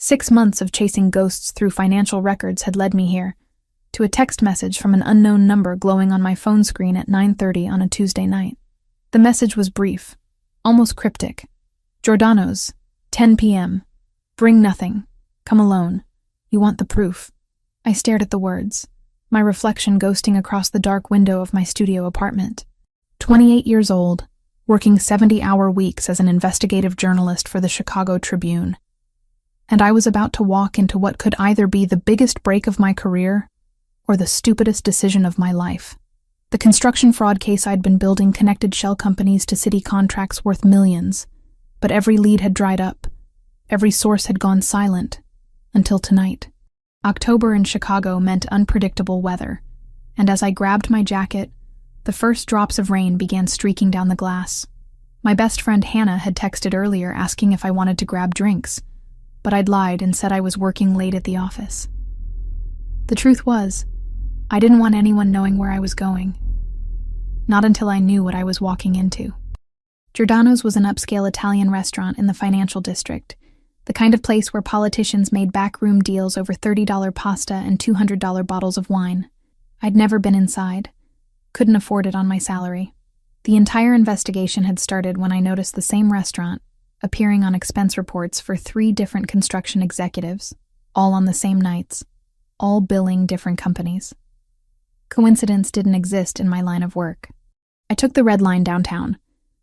6 months of chasing ghosts through financial records had led me here, to a text message from an unknown number glowing on my phone screen at 9:30 on a Tuesday night. The message was brief, almost cryptic. Giordano's, 10 p.m. Bring nothing. Come alone. You want the proof. I stared at the words, my reflection ghosting across the dark window of my studio apartment. 28 years old, working 70-hour weeks as an investigative journalist for the Chicago Tribune. And I was about to walk into what could either be the biggest break of my career or the stupidest decision of my life. The construction fraud case I'd been building connected shell companies to city contracts worth millions, but every lead had dried up. Every source had gone silent, until tonight. October in Chicago meant unpredictable weather, and as I grabbed my jacket, the first drops of rain began streaking down the glass. My best friend Hannah had texted earlier asking if I wanted to grab drinks, but I'd lied and said I was working late at the office. The truth was, I didn't want anyone knowing where I was going. Not until I knew what I was walking into. Giordano's was an upscale Italian restaurant in the financial district, the kind of place where politicians made backroom deals over $30 pasta and $200 bottles of wine. I'd never been inside. Couldn't afford it on my salary. The entire investigation had started when I noticed the same restaurant appearing on expense reports for 3 different construction executives, all on the same nights, all billing different companies. Coincidence didn't exist in my line of work. I took the red line downtown,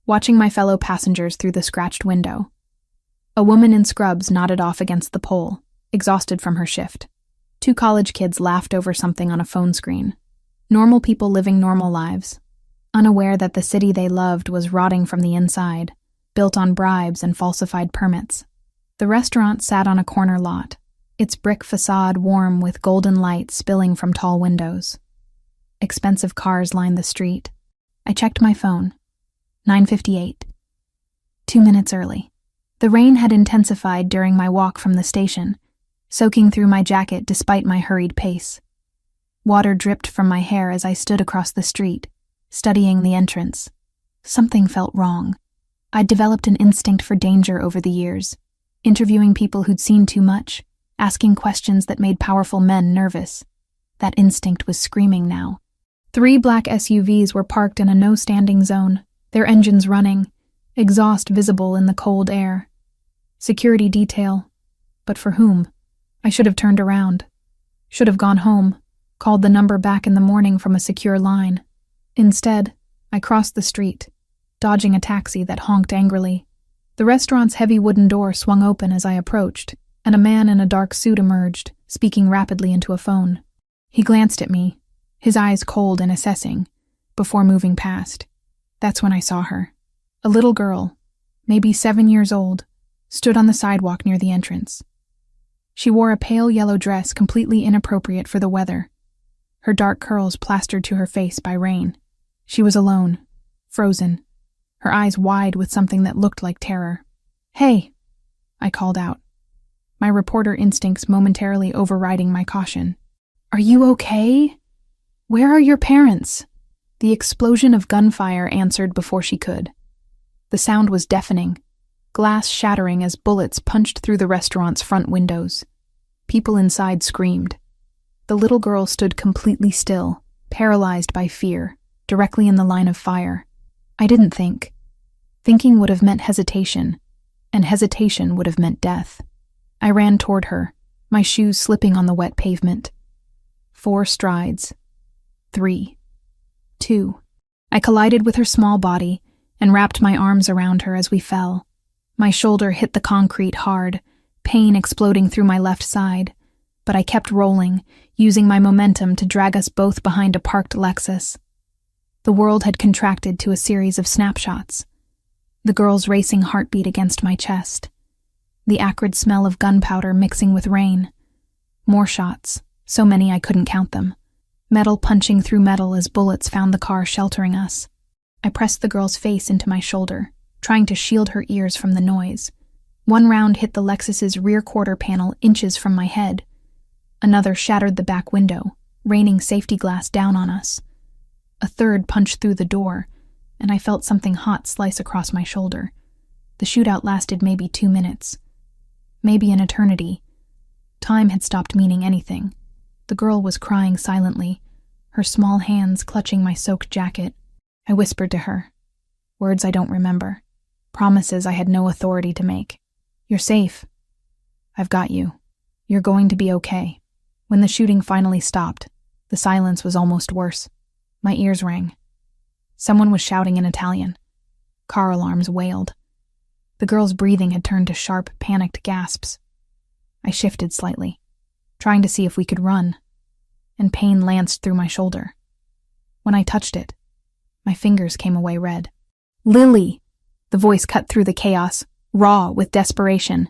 watching my fellow passengers through the scratched window. A woman in scrubs nodded off against the pole, exhausted from her shift. 2 college kids laughed over something on a phone screen. Normal people living normal lives, unaware that the city they loved was rotting from the inside, built on bribes and falsified permits. The restaurant sat on a corner lot, its brick facade warm with golden light spilling from tall windows. Expensive cars lined the street. I checked my phone. 9:58. 2 minutes early. The rain had intensified during my walk from the station, soaking through my jacket despite my hurried pace. Water dripped from my hair as I stood across the street, studying the entrance. Something felt wrong. I'd developed an instinct for danger over the years, interviewing people who'd seen too much, asking questions that made powerful men nervous. That instinct was screaming now. 3 black SUVs were parked in a no-standing zone, their engines running, exhaust visible in the cold air. Security detail. But for whom? I should have turned around. Should have gone home, called the number back in the morning from a secure line. Instead, I crossed the street, dodging a taxi that honked angrily. The restaurant's heavy wooden door swung open as I approached, and a man in a dark suit emerged, speaking rapidly into a phone. He glanced at me, his eyes cold and assessing, before moving past. That's when I saw her. A little girl, maybe 7 years old, stood on the sidewalk near the entrance. She wore a pale yellow dress completely inappropriate for the weather, her dark curls plastered to her face by rain. She was alone, frozen, her eyes wide with something that looked like terror. "Hey," I called out, my reporter instincts momentarily overriding my caution. "Are you okay? Where are your parents?" The explosion of gunfire answered before she could. The sound was deafening, glass shattering as bullets punched through the restaurant's front windows. People inside screamed. The little girl stood completely still, paralyzed by fear, directly in the line of fire. I didn't think. Thinking would have meant hesitation, and hesitation would have meant death. I ran toward her, my shoes slipping on the wet pavement. 4 strides. 3. 2. I collided with her small body and wrapped my arms around her as we fell. My shoulder hit the concrete hard, pain exploding through my left side, but I kept rolling, using my momentum to drag us both behind a parked Lexus. The world had contracted to a series of snapshots. The girl's racing heartbeat against my chest. The acrid smell of gunpowder mixing with rain. More shots, so many I couldn't count them. Metal punching through metal as bullets found the car sheltering us. I pressed the girl's face into my shoulder, trying to shield her ears from the noise. One round hit the Lexus's rear quarter panel inches from my head. Another shattered the back window, raining safety glass down on us. A third punched through the door, and I felt something hot slice across my shoulder. The shootout lasted maybe 2 minutes. Maybe an eternity, Time had stopped meaning anything. The girl was crying silently, her small hands clutching my soaked jacket. I whispered to her. Words I don't remember. Promises I had no authority to make. You're safe. I've got you. You're going to be okay. When the shooting finally stopped, the silence was almost worse. My ears rang. Someone was shouting in Italian. Car alarms wailed. The girl's breathing had turned to sharp, panicked gasps. I shifted slightly, trying to see if we could run, and pain lanced through my shoulder. When I touched it, my fingers came away red. Lily! The voice cut through the chaos, raw with desperation.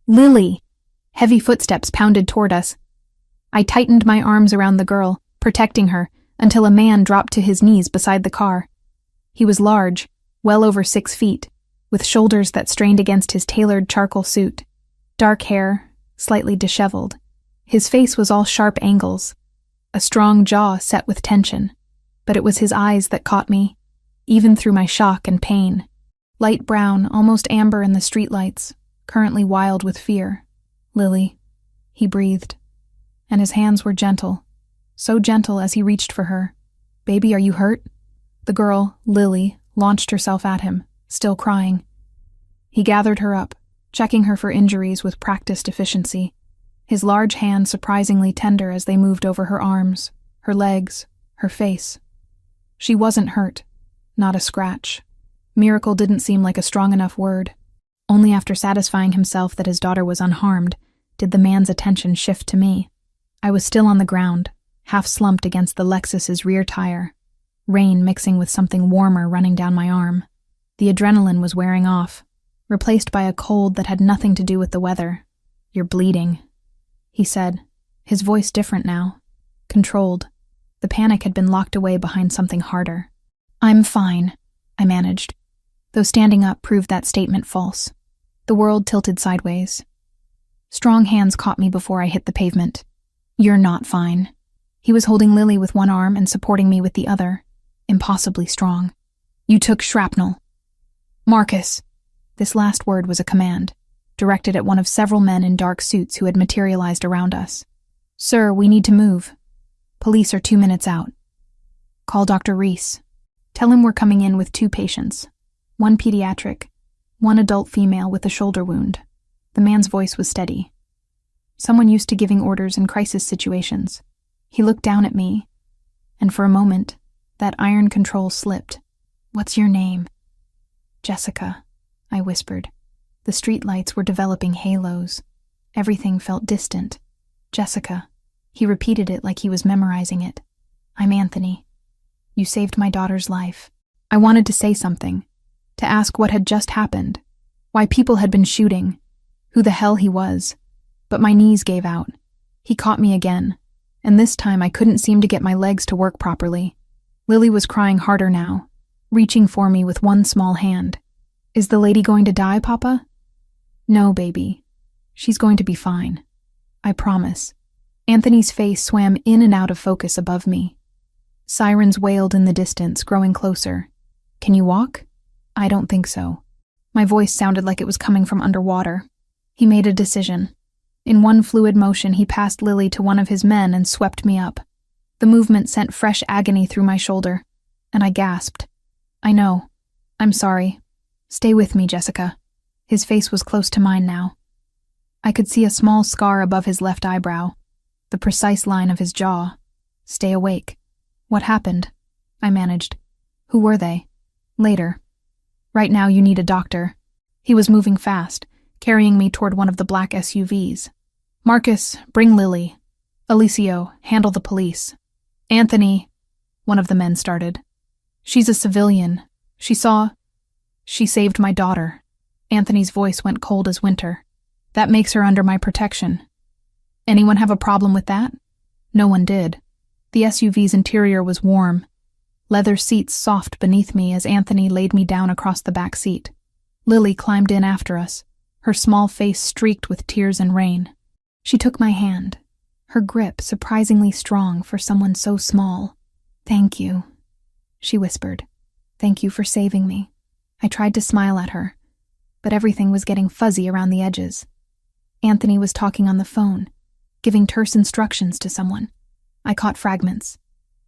Lily! Heavy footsteps pounded toward us. I tightened my arms around the girl, protecting her, until a man dropped to his knees beside the car. He was large, well over 6 feet, with shoulders that strained against his tailored charcoal suit. Dark hair, slightly disheveled. His face was all sharp angles, a strong jaw set with tension. But it was his eyes that caught me, even through my shock and pain. Light brown, almost amber in the streetlights, currently wild with fear. Lily, he breathed, and his hands were gentle, so gentle as he reached for her. Baby, are you hurt? The girl, Lily, launched herself at him, still crying. He gathered her up, checking her for injuries with practiced efficiency, his large hands surprisingly tender as they moved over her arms, her legs, her face. She wasn't hurt, not a scratch. Miracle didn't seem like a strong enough word. Only after satisfying himself that his daughter was unharmed did the man's attention shift to me. I was still on the ground, half slumped against the Lexus's rear tire, rain mixing with something warmer running down my arm. The adrenaline was wearing off, replaced by a cold that had nothing to do with the weather. You're bleeding, he said, his voice different now, controlled. The panic had been locked away behind something harder. I'm fine, I managed, though standing up proved that statement false. The world tilted sideways. Strong hands caught me before I hit the pavement. You're not fine. He was holding Lily with one arm and supporting me with the other, impossibly strong. You took shrapnel. Marcus. This last word was a command, directed at one of several men in dark suits who had materialized around us. Sir, we need to move. Police are 2 minutes out. Call Dr. Reese. Tell him we're coming in with 2 patients. 1 pediatric, 1 adult female with a shoulder wound. The man's voice was steady. Someone used to giving orders in crisis situations. He looked down at me, and for a moment, that iron control slipped. What's your name? Jessica, I whispered. The streetlights were developing halos. Everything felt distant. Jessica. He repeated it like he was memorizing it. I'm Anthony. You saved my daughter's life. I wanted to say something, to ask what had just happened, why people had been shooting, who the hell he was, but my knees gave out. He caught me again, and this time I couldn't seem to get my legs to work properly. Lily was crying harder now, reaching for me with one small hand. Is the lady going to die, Papa? No, baby. She's going to be fine. I promise. Anthony's face swam in and out of focus above me. Sirens wailed in the distance, growing closer. Can you walk? I don't think so. My voice sounded like it was coming from underwater. He made a decision. In one fluid motion, he passed Lily to one of his men and swept me up. The movement sent fresh agony through my shoulder, and I gasped. I know. I'm sorry. Stay with me, Jessica. His face was close to mine now. I could see a small scar above his left eyebrow, the precise line of his jaw. Stay awake. What happened? I managed. Who were they? Later. Right now you need a doctor. He was moving fast, carrying me toward one of the black SUVs. Marcus, bring Lily. Alicio, handle the police. Anthony, one of the men started. She's a civilian. She saved my daughter. Anthony's voice went cold as winter. That makes her under my protection. Anyone have a problem with that? No one did. The SUV's interior was warm, leather seats soft beneath me as Anthony laid me down across the back seat. Lily climbed in after us, her small face streaked with tears and rain. She took my hand, her grip surprisingly strong for someone so small. Thank you, she whispered. Thank you for saving me. I tried to smile at her, but everything was getting fuzzy around the edges. Anthony was talking on the phone, giving terse instructions to someone. I caught fragments.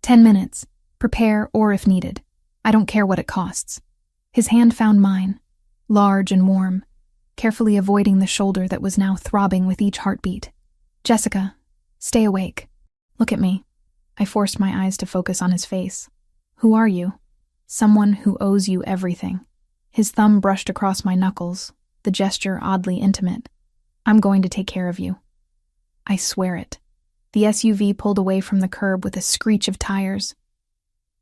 10 minutes. Prepare, or if needed. I don't care what it costs. His hand found mine, large and warm, carefully avoiding the shoulder that was now throbbing with each heartbeat. Jessica, stay awake. Look at me. I forced my eyes to focus on his face. Who are you? Someone who owes you everything. His thumb brushed across my knuckles, the gesture oddly intimate. I'm going to take care of you. I swear it. The SUV pulled away from the curb with a screech of tires.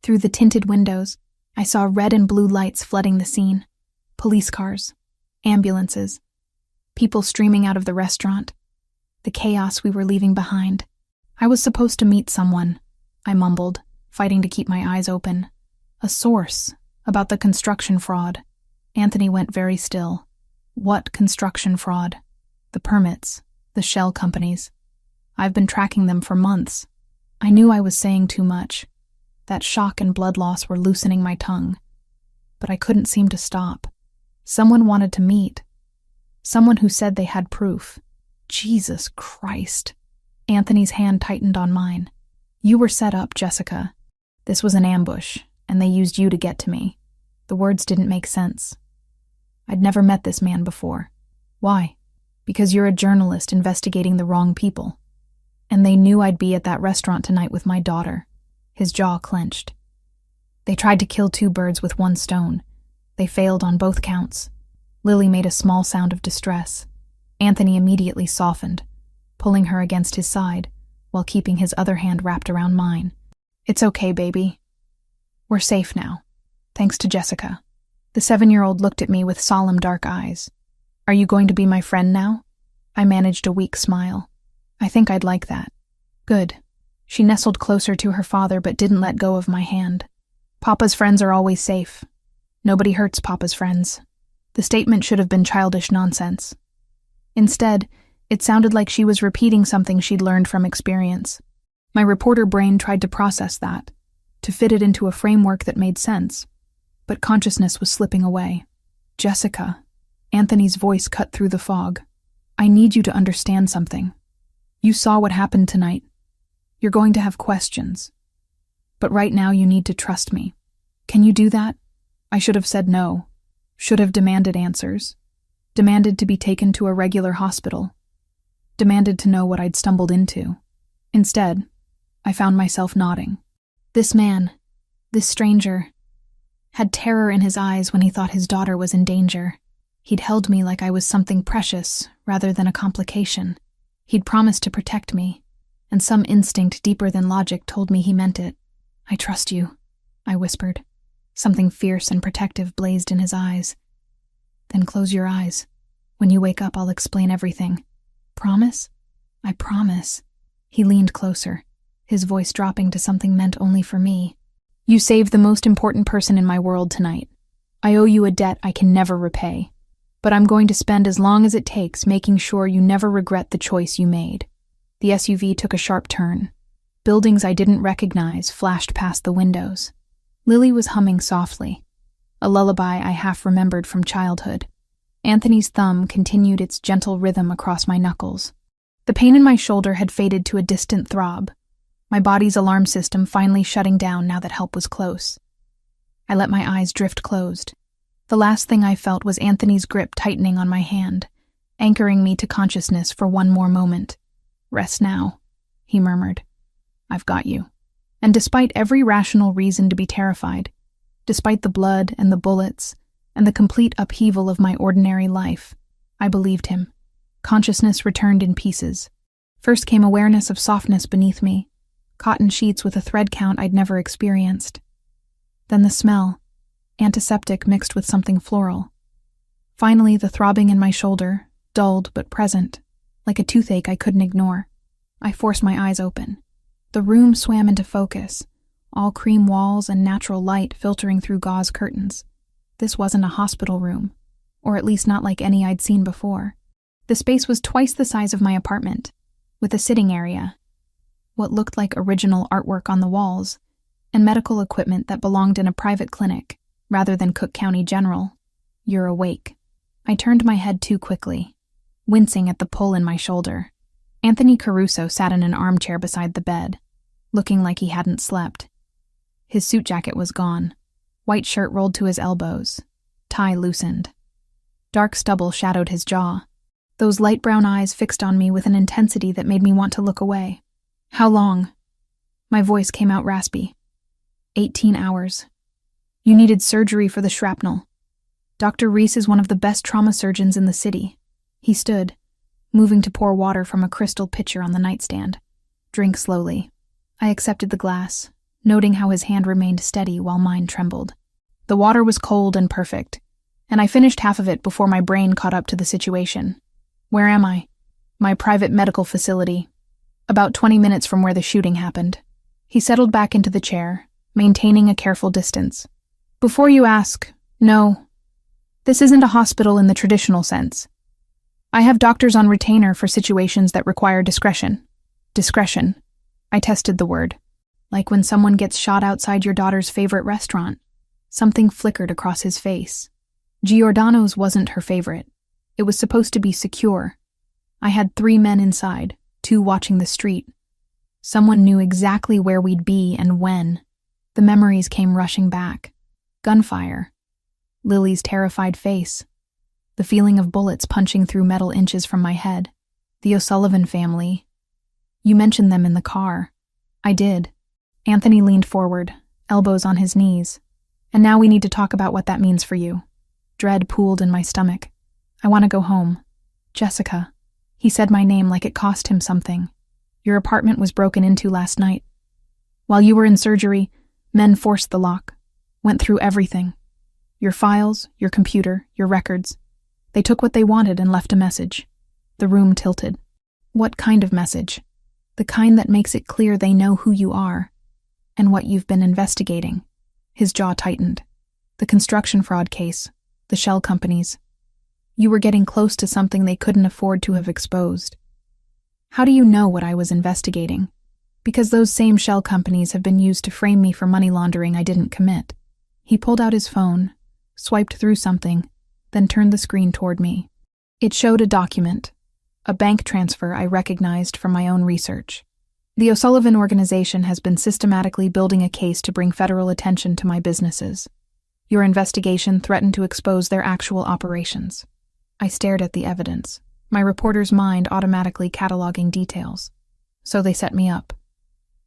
Through the tinted windows, I saw red and blue lights flooding the scene. Police cars, ambulances, people streaming out of the restaurant. The chaos we were leaving behind. I was supposed to meet someone, I mumbled, fighting to keep my eyes open. A source about the construction fraud. Anthony went very still. What construction fraud? The permits, the shell companies. I've been tracking them for months. I knew I was saying too much. That shock and blood loss were loosening my tongue. But I couldn't seem to stop. Someone wanted to meet. Someone who said they had proof. Jesus Christ. Anthony's hand tightened on mine. You were set up, Jessica. This was an ambush, and they used you to get to me. The words didn't make sense. I'd never met this man before. Why? Because you're a journalist investigating the wrong people. And they knew I'd be at that restaurant tonight with my daughter. His jaw clenched. They tried to kill two birds with one stone. They failed on both counts. Lily made a small sound of distress. Anthony immediately softened, pulling her against his side, while keeping his other hand wrapped around mine. It's okay, baby. We're safe now, thanks to Jessica. The 7-year-old looked at me with solemn dark eyes. Are you going to be my friend now? I managed a weak smile. I think I'd like that. Good. She nestled closer to her father but didn't let go of my hand. Papa's friends are always safe. Nobody hurts Papa's friends. The statement should have been childish nonsense. Instead, it sounded like she was repeating something she'd learned from experience. My reporter brain tried to process that, to fit it into a framework that made sense. But consciousness was slipping away. Jessica. Anthony's voice cut through the fog. I need you to understand something. You saw what happened tonight. You're going to have questions. But right now you need to trust me. Can you do that? I should have said no. Should have demanded answers. Demanded to be taken to a regular hospital. Demanded to know what I'd stumbled into. Instead, I found myself nodding. This man, this stranger, had terror in his eyes when he thought his daughter was in danger. He'd held me like I was something precious rather than a complication. He'd promised to protect me, and some instinct deeper than logic told me he meant it. I trust you, I whispered. Something fierce and protective blazed in his eyes. Then close your eyes. When you wake up, I'll explain everything. Promise? I promise. He leaned closer, his voice dropping to something meant only for me. You saved the most important person in my world tonight. I owe you a debt I can never repay. But I'm going to spend as long as it takes making sure you never regret the choice you made. The SUV took a sharp turn. Buildings I didn't recognize flashed past the windows. Lily was humming softly, a lullaby I half remembered from childhood. Anthony's thumb continued its gentle rhythm across my knuckles. The pain in my shoulder had faded to a distant throb, my body's alarm system finally shutting down now that help was close. I let my eyes drift closed. The last thing I felt was Anthony's grip tightening on my hand, anchoring me to consciousness for one more moment. Rest now, he murmured. I've got you. And despite every rational reason to be terrified, despite the blood and the bullets and the complete upheaval of my ordinary life, I believed him. Consciousness returned in pieces. First came awareness of softness beneath me, cotton sheets with a thread count I'd never experienced. Then the smell, antiseptic mixed with something floral. Finally, the throbbing in my shoulder, dulled but present, like a toothache I couldn't ignore. I forced my eyes open. The room swam into focus, all cream walls and natural light filtering through gauze curtains. This wasn't a hospital room, or at least not like any I'd seen before. The space was twice the size of my apartment, with a sitting area, what looked like original artwork on the walls, and medical equipment that belonged in a private clinic, rather than Cook County General. You're awake. I turned my head too quickly, wincing at the pull in my shoulder. Anthony Caruso sat in an armchair beside the bed, looking like he hadn't slept. His suit jacket was gone, white shirt rolled to his elbows, tie loosened. Dark stubble shadowed his jaw, those light brown eyes fixed on me with an intensity that made me want to look away. How long? My voice came out raspy. 18 hours. You needed surgery for the shrapnel. Dr. Reese is one of the best trauma surgeons in the city. He stood, moving to pour water from a crystal pitcher on the nightstand. Drink slowly. I accepted the glass, noting how his hand remained steady while mine trembled. The water was cold and perfect, and I finished half of it before my brain caught up to the situation. Where am I? My private medical facility. About 20 minutes from where the shooting happened. He settled back into the chair, maintaining a careful distance. Before you ask, no. This isn't a hospital in the traditional sense. I have doctors on retainer for situations that require discretion. Discretion. I tested the word. Like when someone gets shot outside your daughter's favorite restaurant. Something flickered across his face. Giordano's wasn't her favorite. It was supposed to be secure. I had 3 men inside, 2 watching the street. Someone knew exactly where we'd be and when. The memories came rushing back. Gunfire. Lily's terrified face. The feeling of bullets punching through metal inches from my head. The O'Sullivan family. You mentioned them in the car. I did. Anthony leaned forward, elbows on his knees. And now we need to talk about what that means for you. Dread pooled in my stomach. I want to go home. Jessica. He said my name like it cost him something. Your apartment was broken into last night. While you were in surgery, men forced the lock. Went through everything. Your files, your computer, your records. They took what they wanted and left a message. The room tilted. What kind of message? The kind that makes it clear they know who you are and what you've been investigating. His jaw tightened. The construction fraud case, the shell companies. You were getting close to something they couldn't afford to have exposed. How do you know what I was investigating? Because those same shell companies have been used to frame me for money laundering I didn't commit. He pulled out his phone, swiped through something, then turned the screen toward me. It showed a document, a bank transfer I recognized from my own research. The O'Sullivan organization has been systematically building a case to bring federal attention to my businesses. Your investigation threatened to expose their actual operations. I stared at the evidence, my reporter's mind automatically cataloging details. So they set me up.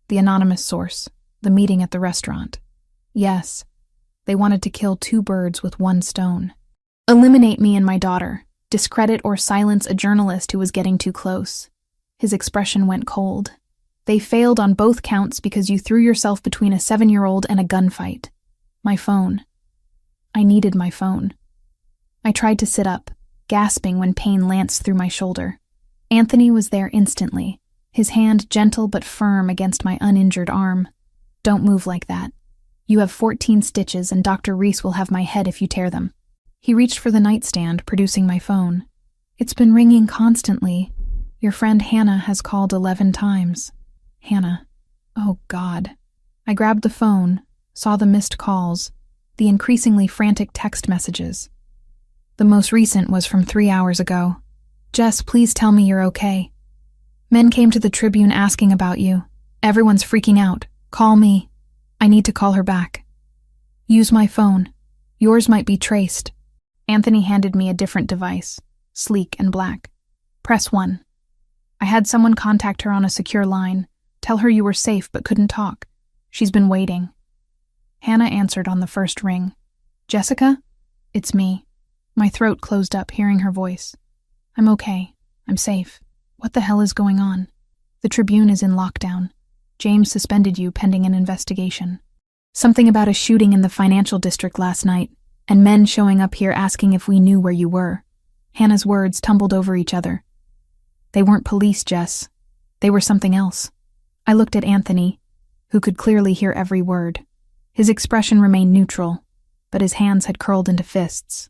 The anonymous source, the meeting at the restaurant. Yes, they wanted to kill 2 birds with 1 stone. Eliminate me and my daughter, discredit or silence a journalist who was getting too close. His expression went cold. They failed on both counts because you threw yourself between a 7-year-old and a gunfight. My phone. I needed my phone. I tried to sit up, gasping when pain lanced through my shoulder. Anthony was there instantly, his hand gentle but firm against my uninjured arm. Don't move like that. You have 14 stitches and Dr. Reese will have my head if you tear them. He reached for the nightstand, producing my phone. It's been ringing constantly. Your friend Hannah has called 11 times. Hannah. Oh, God. I grabbed the phone, saw the missed calls, the increasingly frantic text messages. The most recent was from 3 hours ago. Jess, please tell me you're okay. Men came to the Tribune asking about you. Everyone's freaking out. Call me. I need to call her back. Use my phone. Yours might be traced. Anthony handed me a different device, sleek and black. Press 1. I had someone contact her on a secure line. Tell her you were safe but couldn't talk. She's been waiting. Hannah answered on the first ring. Jessica? It's me. My throat closed up hearing her voice. I'm okay. I'm safe. What the hell is going on? The Tribune is in lockdown. James suspended you pending an investigation. Something about a shooting in the financial district last night, and men showing up here asking if we knew where you were. Hannah's words tumbled over each other. They weren't police, Jess. They were something else. I looked at Anthony, who could clearly hear every word. His expression remained neutral, but his hands had curled into fists.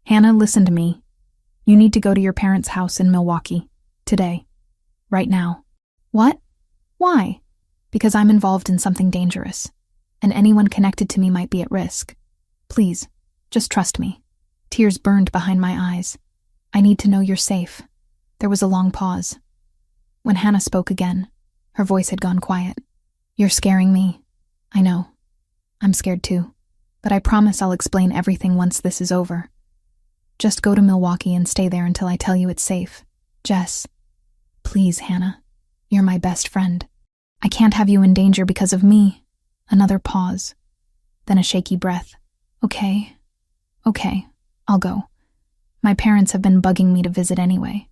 Hannah, listen to me. You need to go to your parents' house in Milwaukee. Today. Right now. What? Why? Because I'm involved in something dangerous, and anyone connected to me might be at risk. Please, just trust me. Tears burned behind my eyes. I need to know you're safe. There was a long pause. When Hannah spoke again, her voice had gone quiet. "You're scaring me. I know. I'm scared too. But I promise I'll explain everything once this is over. Just go to Milwaukee and stay there until I tell you it's safe. Jess. Please, Hannah. You're my best friend. I can't have you in danger because of me." Another pause. Then a shaky breath. Okay, I'll go. My parents have been bugging me to visit anyway.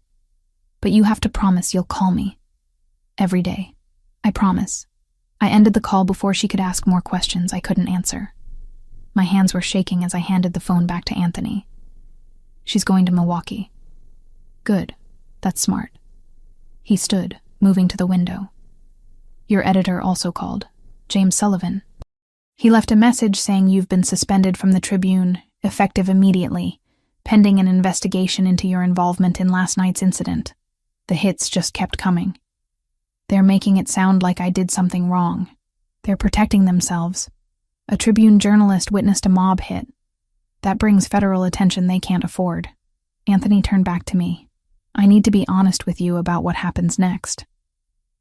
But you have to promise you'll call me. Every day. I promise. I ended the call before she could ask more questions I couldn't answer. My hands were shaking as I handed the phone back to Anthony. She's going to Milwaukee. Good. That's smart. He stood, moving to the window. Your editor also called. James Sullivan. He left a message saying you've been suspended from the Tribune, effective immediately, pending an investigation into your involvement in last night's incident. The hits just kept coming. They're making it sound like I did something wrong. They're protecting themselves. A Tribune journalist witnessed a mob hit. That brings federal attention they can't afford. Anthony turned back to me. I need to be honest with you about what happens next.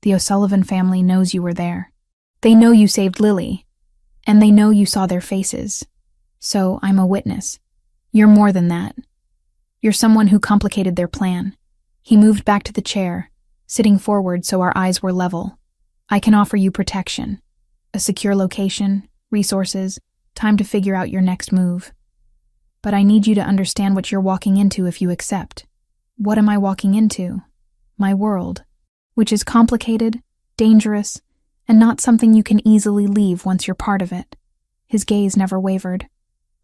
The O'Sullivan family knows you were there. They know you saved Lily, and they know you saw their faces. So I'm a witness. You're more than that. You're someone who complicated their plan. He moved back to the chair, sitting forward so our eyes were level. I can offer you protection, a secure location, resources, time to figure out your next move. But I need you to understand what you're walking into if you accept. What am I walking into? My world, which is complicated, dangerous, and not something you can easily leave once you're part of it. His gaze never wavered.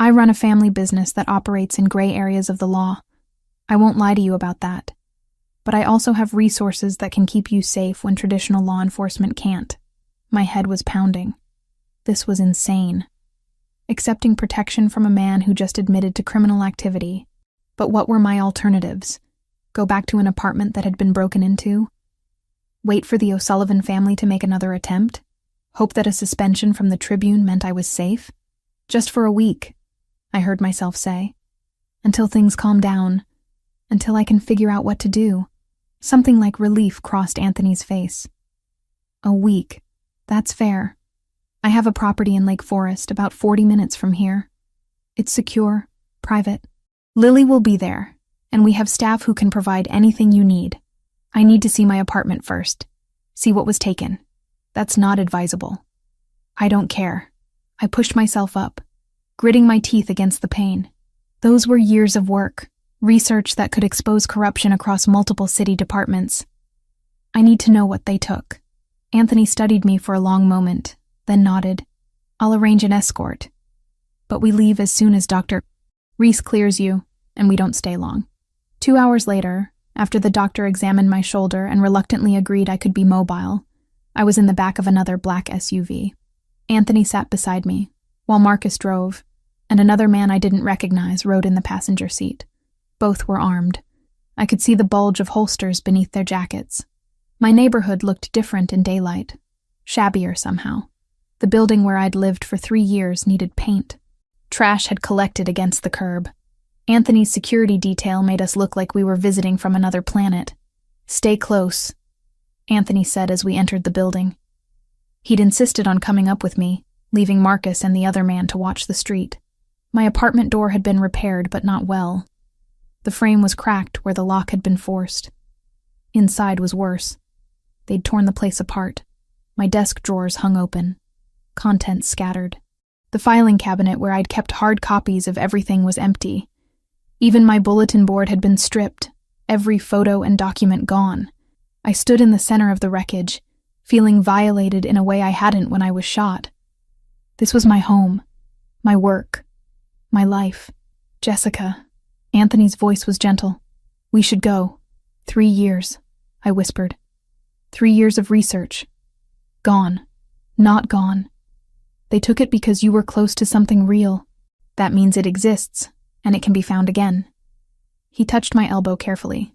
I run a family business that operates in gray areas of the law. I won't lie to you about that. But I also have resources that can keep you safe when traditional law enforcement can't. My head was pounding. This was insane. Accepting protection from a man who just admitted to criminal activity. But what were my alternatives? Go back to an apartment that had been broken into? Wait for the O'Sullivan family to make another attempt? Hope that a suspension from the Tribune meant I was safe? Just for a week, I heard myself say. Until things calm down. Until I can figure out what to do. Something like relief crossed Anthony's face. A week. That's fair. I have a property in Lake Forest, about 40 minutes from here. It's secure, private. Lily will be there, and we have staff who can provide anything you need. I need to see my apartment first. See what was taken. That's not advisable. I don't care. I pushed myself up, gritting my teeth against the pain. Those were years of work, research that could expose corruption across multiple city departments. I need to know what they took. Anthony studied me for a long moment, then nodded. I'll arrange an escort. But we leave as soon as Dr. Reese clears you, and we don't stay long. 2 hours later, after the doctor examined my shoulder and reluctantly agreed I could be mobile, I was in the back of another black SUV. Anthony sat beside me, while Marcus drove, and another man I didn't recognize rode in the passenger seat. Both were armed. I could see the bulge of holsters beneath their jackets. My neighborhood looked different in daylight, shabbier somehow. The building where I'd lived for 3 years needed paint. Trash had collected against the curb. Anthony's security detail made us look like we were visiting from another planet. Stay close, Anthony said as we entered the building. He'd insisted on coming up with me, leaving Marcus and the other man to watch the street. My apartment door had been repaired, but not well. The frame was cracked where the lock had been forced. Inside was worse. They'd torn the place apart. My desk drawers hung open. Contents scattered. The filing cabinet where I'd kept hard copies of everything was empty. Even my bulletin board had been stripped, every photo and document gone. I stood in the center of the wreckage, feeling violated in a way I hadn't when I was shot. This was my home, my work, my life. Jessica. Anthony's voice was gentle. We should go. 3 years, I whispered. 3 years of research. Gone. Not gone. They took it because you were close to something real. That means it exists, and it can be found again. He touched my elbow carefully.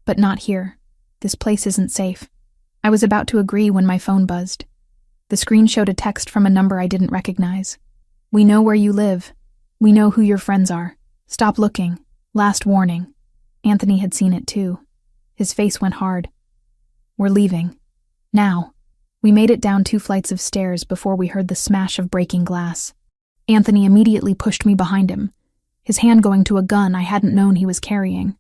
But not here. This place isn't safe. I was about to agree when my phone buzzed. The screen showed a text from a number I didn't recognize. We know where you live. We know who your friends are. Stop looking. Last warning. Anthony had seen it too. His face went hard. We're leaving. Now. We made it down 2 flights of stairs before we heard the smash of breaking glass. Anthony immediately pushed me behind him, his hand going to a gun I hadn't known he was carrying.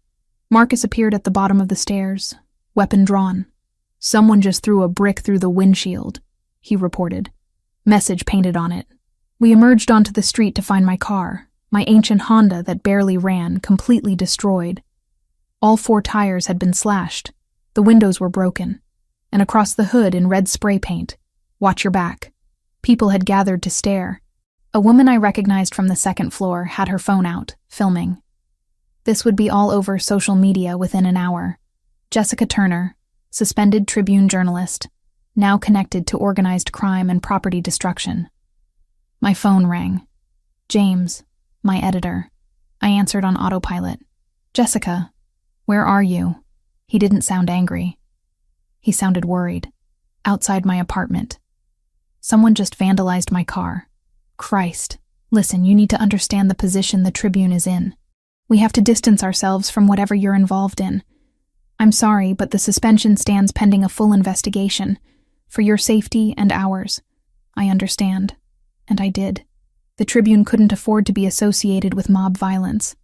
Marcus appeared at the bottom of the stairs, weapon drawn. "Someone just threw a brick through the windshield," he reported. Message painted on it. We emerged onto the street to find my car, my ancient Honda that barely ran, completely destroyed. All 4 tires had been slashed. The windows were broken. And across the hood in red spray paint, "Watch your back." People had gathered to stare. A woman I recognized from the 2nd floor had her phone out, filming. This would be all over social media within an hour. Jessica Turner, suspended Tribune journalist, now connected to organized crime and property destruction. My phone rang. James, my editor. I answered on autopilot. "Jessica, where are you?" He didn't sound angry. He sounded worried. "Outside my apartment. Someone just vandalized my car." "Christ. Listen, you need to understand the position the Tribune is in. We have to distance ourselves from whatever you're involved in. I'm sorry, but the suspension stands pending a full investigation. For your safety and ours. I understand." And I did. The Tribune couldn't afford to be associated with mob violence.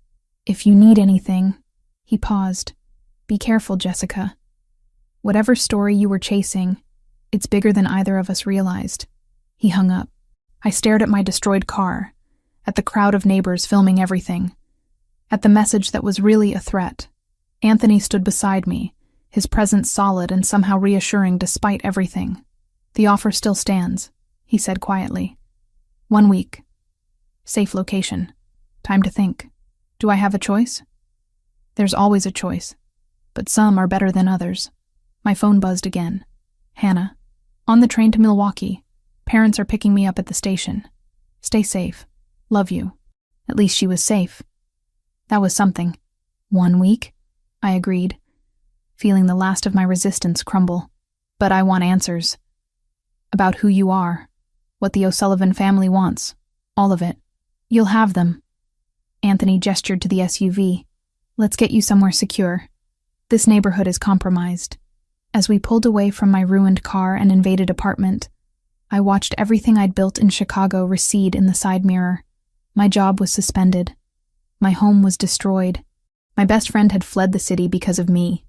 "If you need anything..." He paused. "Be careful, Jessica. Whatever story you were chasing, it's bigger than either of us realized." He hung up. I stared at my destroyed car, at the crowd of neighbors filming everything, at the message that was really a threat. Anthony stood beside me, his presence solid and somehow reassuring despite everything. "The offer still stands," he said quietly. 1 week. Safe location. Time to think. Do I have a choice? There's always a choice, but some are better than others. My phone buzzed again. "Hannah. On the train to Milwaukee. Parents are picking me up at the station. Stay safe. Love you." At least she was safe. That was something. 1 week? I agreed, feeling the last of my resistance crumble. "But I want answers. About who you are. What the O'Sullivan family wants. All of it. You'll have them." Anthony gestured to the SUV. "Let's get you somewhere secure. This neighborhood is compromised." As we pulled away from my ruined car and invaded apartment, I watched everything I'd built in Chicago recede in the side mirror. My job was suspended. My home was destroyed. My best friend had fled the city because of me.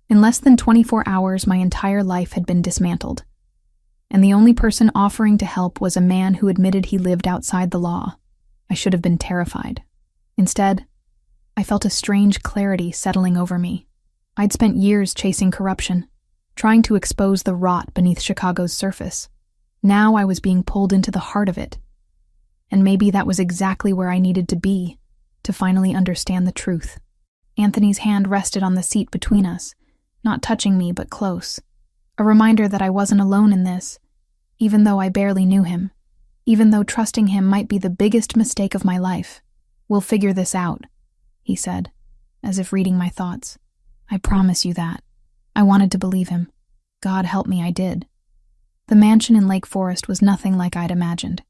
In less than 24 hours, my entire life had been dismantled. And the only person offering to help was a man who admitted he lived outside the law. I should have been terrified. Instead, I felt a strange clarity settling over me. I'd spent years chasing corruption, trying to expose the rot beneath Chicago's surface. Now I was being pulled into the heart of it. And maybe that was exactly where I needed to be, to finally understand the truth. Anthony's hand rested on the seat between us, not touching me but close. A reminder that I wasn't alone in this, even though I barely knew him, even though trusting him might be the biggest mistake of my life. "We'll figure this out," he said, as if reading my thoughts. "I promise you that." I wanted to believe him. God help me, I did. The mansion in Lake Forest was nothing like I'd imagined.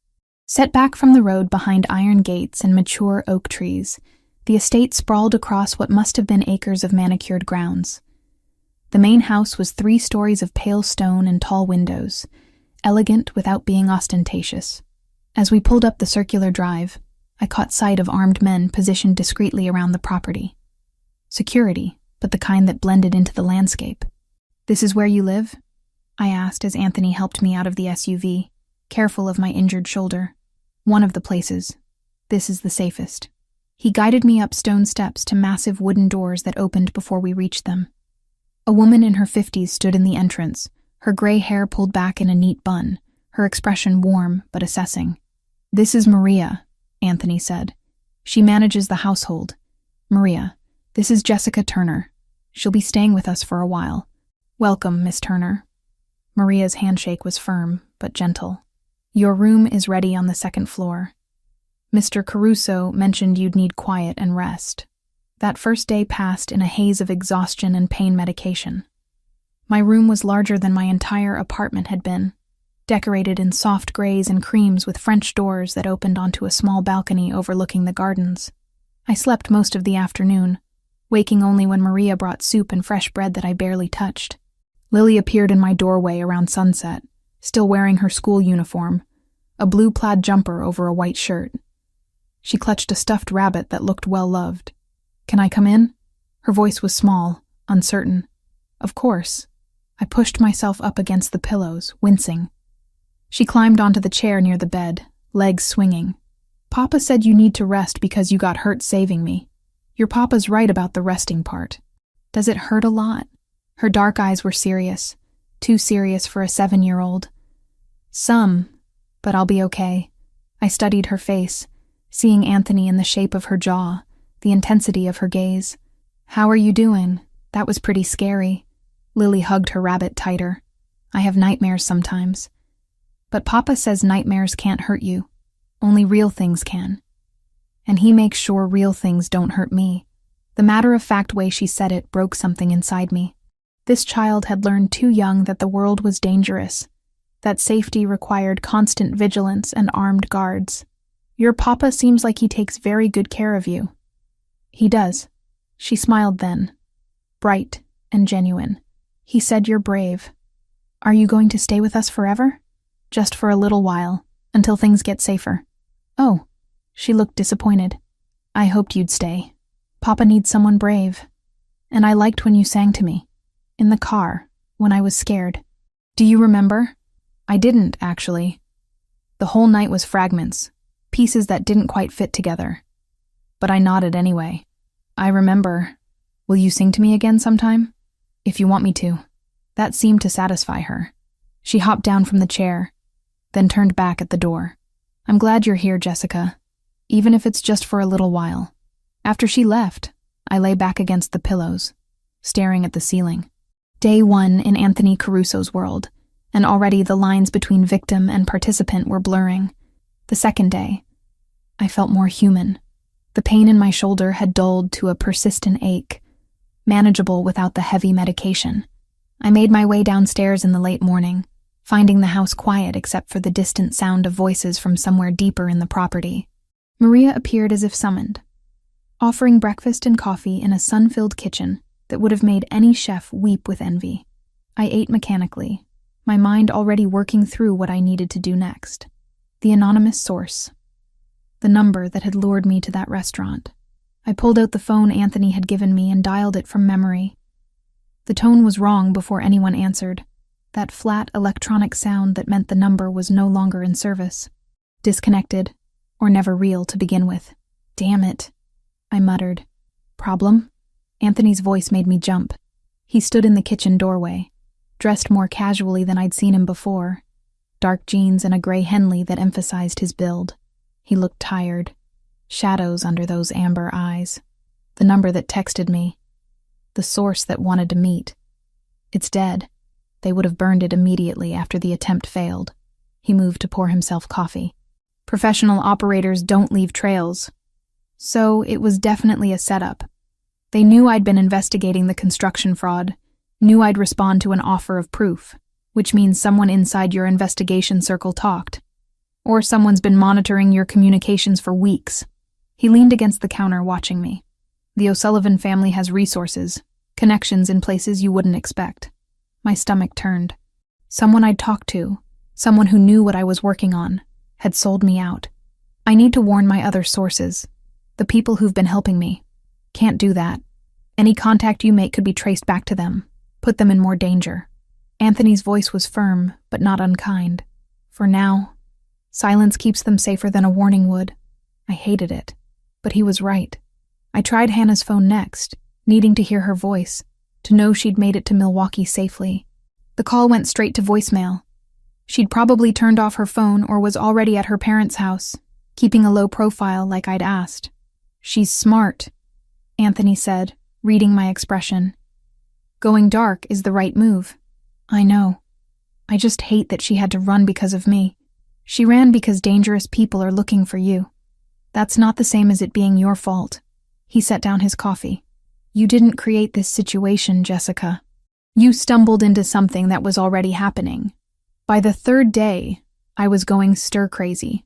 Set back from the road behind iron gates and mature oak trees, the estate sprawled across what must have been acres of manicured grounds. The main house was 3 stories of pale stone and tall windows, elegant without being ostentatious. As we pulled up the circular drive, I caught sight of armed men positioned discreetly around the property. Security, but the kind that blended into the landscape. "This is where you live?" I asked as Anthony helped me out of the SUV, careful of my injured shoulder. "One of the places. This is the safest." He guided me up stone steps to massive wooden doors that opened before we reached them. A woman in her 50s stood in the entrance, her gray hair pulled back in a neat bun, her expression warm but assessing. "This is Maria," Anthony said. "She manages the household. Maria, this is Jessica Turner. She'll be staying with us for a while. Welcome, Miss Turner." Maria's handshake was firm, but gentle. "Your room is ready on the 2nd floor. Mr. Caruso mentioned you'd need quiet and rest." That first day passed in a haze of exhaustion and pain medication. My room was larger than my entire apartment had been, decorated in soft grays and creams with French doors that opened onto a small balcony overlooking the gardens. I slept most of the afternoon, waking only when Maria brought soup and fresh bread that I barely touched. Lily appeared in my doorway around sunset, still wearing her school uniform, a blue plaid jumper over a white shirt. She clutched a stuffed rabbit that looked well-loved. "Can I come in?" Her voice was small, uncertain. "Of course." I pushed myself up against the pillows, wincing. She climbed onto the chair near the bed, legs swinging. "Papa said you need to rest because you got hurt saving me. Your papa's right about the resting part. Does it hurt a lot?" Her dark eyes were serious, too serious for a 7-year-old. "Some, but I'll be okay." I studied her face, seeing Anthony in the shape of her jaw, the intensity of her gaze. "How are you doing? That was pretty scary." Lily hugged her rabbit tighter. "I have nightmares sometimes. But Papa says nightmares can't hurt you. Only real things can. And he makes sure real things don't hurt me." The matter-of-fact way she said it broke something inside me. This child had learned too young that the world was dangerous, that safety required constant vigilance and armed guards. "Your papa seems like he takes very good care of you." "He does." She smiled then, bright and genuine. "He said you're brave. Are you going to stay with us forever?" "Just for a little while, until things get safer." "Oh." She looked disappointed. "I hoped you'd stay. Papa needs someone brave. And I liked when you sang to me. In the car, when I was scared." "Do you remember?" "I didn't, actually. The whole night was fragments, pieces that didn't quite fit together. But I nodded anyway. "I remember. Will you sing to me again sometime?" "If you want me to." That seemed to satisfy her. She hopped down from the chair, then turned back at the door. "I'm glad you're here, Jessica, even if it's just for a little while." After she left, I lay back against the pillows, staring at the ceiling. Day 1 in Anthony Caruso's world, and already the lines between victim and participant were blurring. The second day, I felt more human. The pain in my shoulder had dulled to a persistent ache, manageable without the heavy medication. I made my way downstairs in the late morning, finding the house quiet except for the distant sound of voices from somewhere deeper in the property. Maria appeared as if summoned, offering breakfast and coffee in a sun-filled kitchen that would have made any chef weep with envy. I ate mechanically, my mind already working through what I needed to do next. The anonymous source. The number that had lured me to that restaurant. I pulled out the phone Anthony had given me and dialed it from memory. The tone was wrong before anyone answered. That flat electronic sound that meant the number was no longer in service. Disconnected, or never real to begin with. "Damn it," I muttered. "Problem?" Anthony's voice made me jump. He stood in the kitchen doorway, dressed more casually than I'd seen him before. Dark jeans and a gray Henley that emphasized his build. He looked tired. Shadows under those amber eyes. The number that texted me. The source that wanted to meet. "It's dead. They would have burned it immediately after the attempt failed." He moved to pour himself coffee. "Professional operators don't leave trails." So it was definitely a setup. They knew I'd been investigating the construction fraud, knew I'd respond to an offer of proof, which means someone inside your investigation circle talked. Or someone's been monitoring your communications for weeks. He leaned against the counter watching me. The O'Sullivan family has resources, connections in places you wouldn't expect. My stomach turned. Someone I'd talked to, someone who knew what I was working on, had sold me out. I need to warn my other sources, the people who've been helping me. Can't do that. Any contact you make could be traced back to them, put them in more danger. Anthony's voice was firm, but not unkind. For now, silence keeps them safer than a warning would. I hated it, but he was right. I tried Hannah's phone next, needing to hear her voice, to know she'd made it to Milwaukee safely. The call went straight to voicemail. She'd probably turned off her phone or was already at her parents' house, keeping a low profile like I'd asked. "She's smart," Anthony said, reading my expression. "Going dark is the right move." "I know. I just hate that she had to run because of me. She ran because dangerous people are looking for you. That's not the same as it being your fault." He set down his coffee. "You didn't create this situation, Jessica. You stumbled into something that was already happening." By the third day, I was going stir-crazy.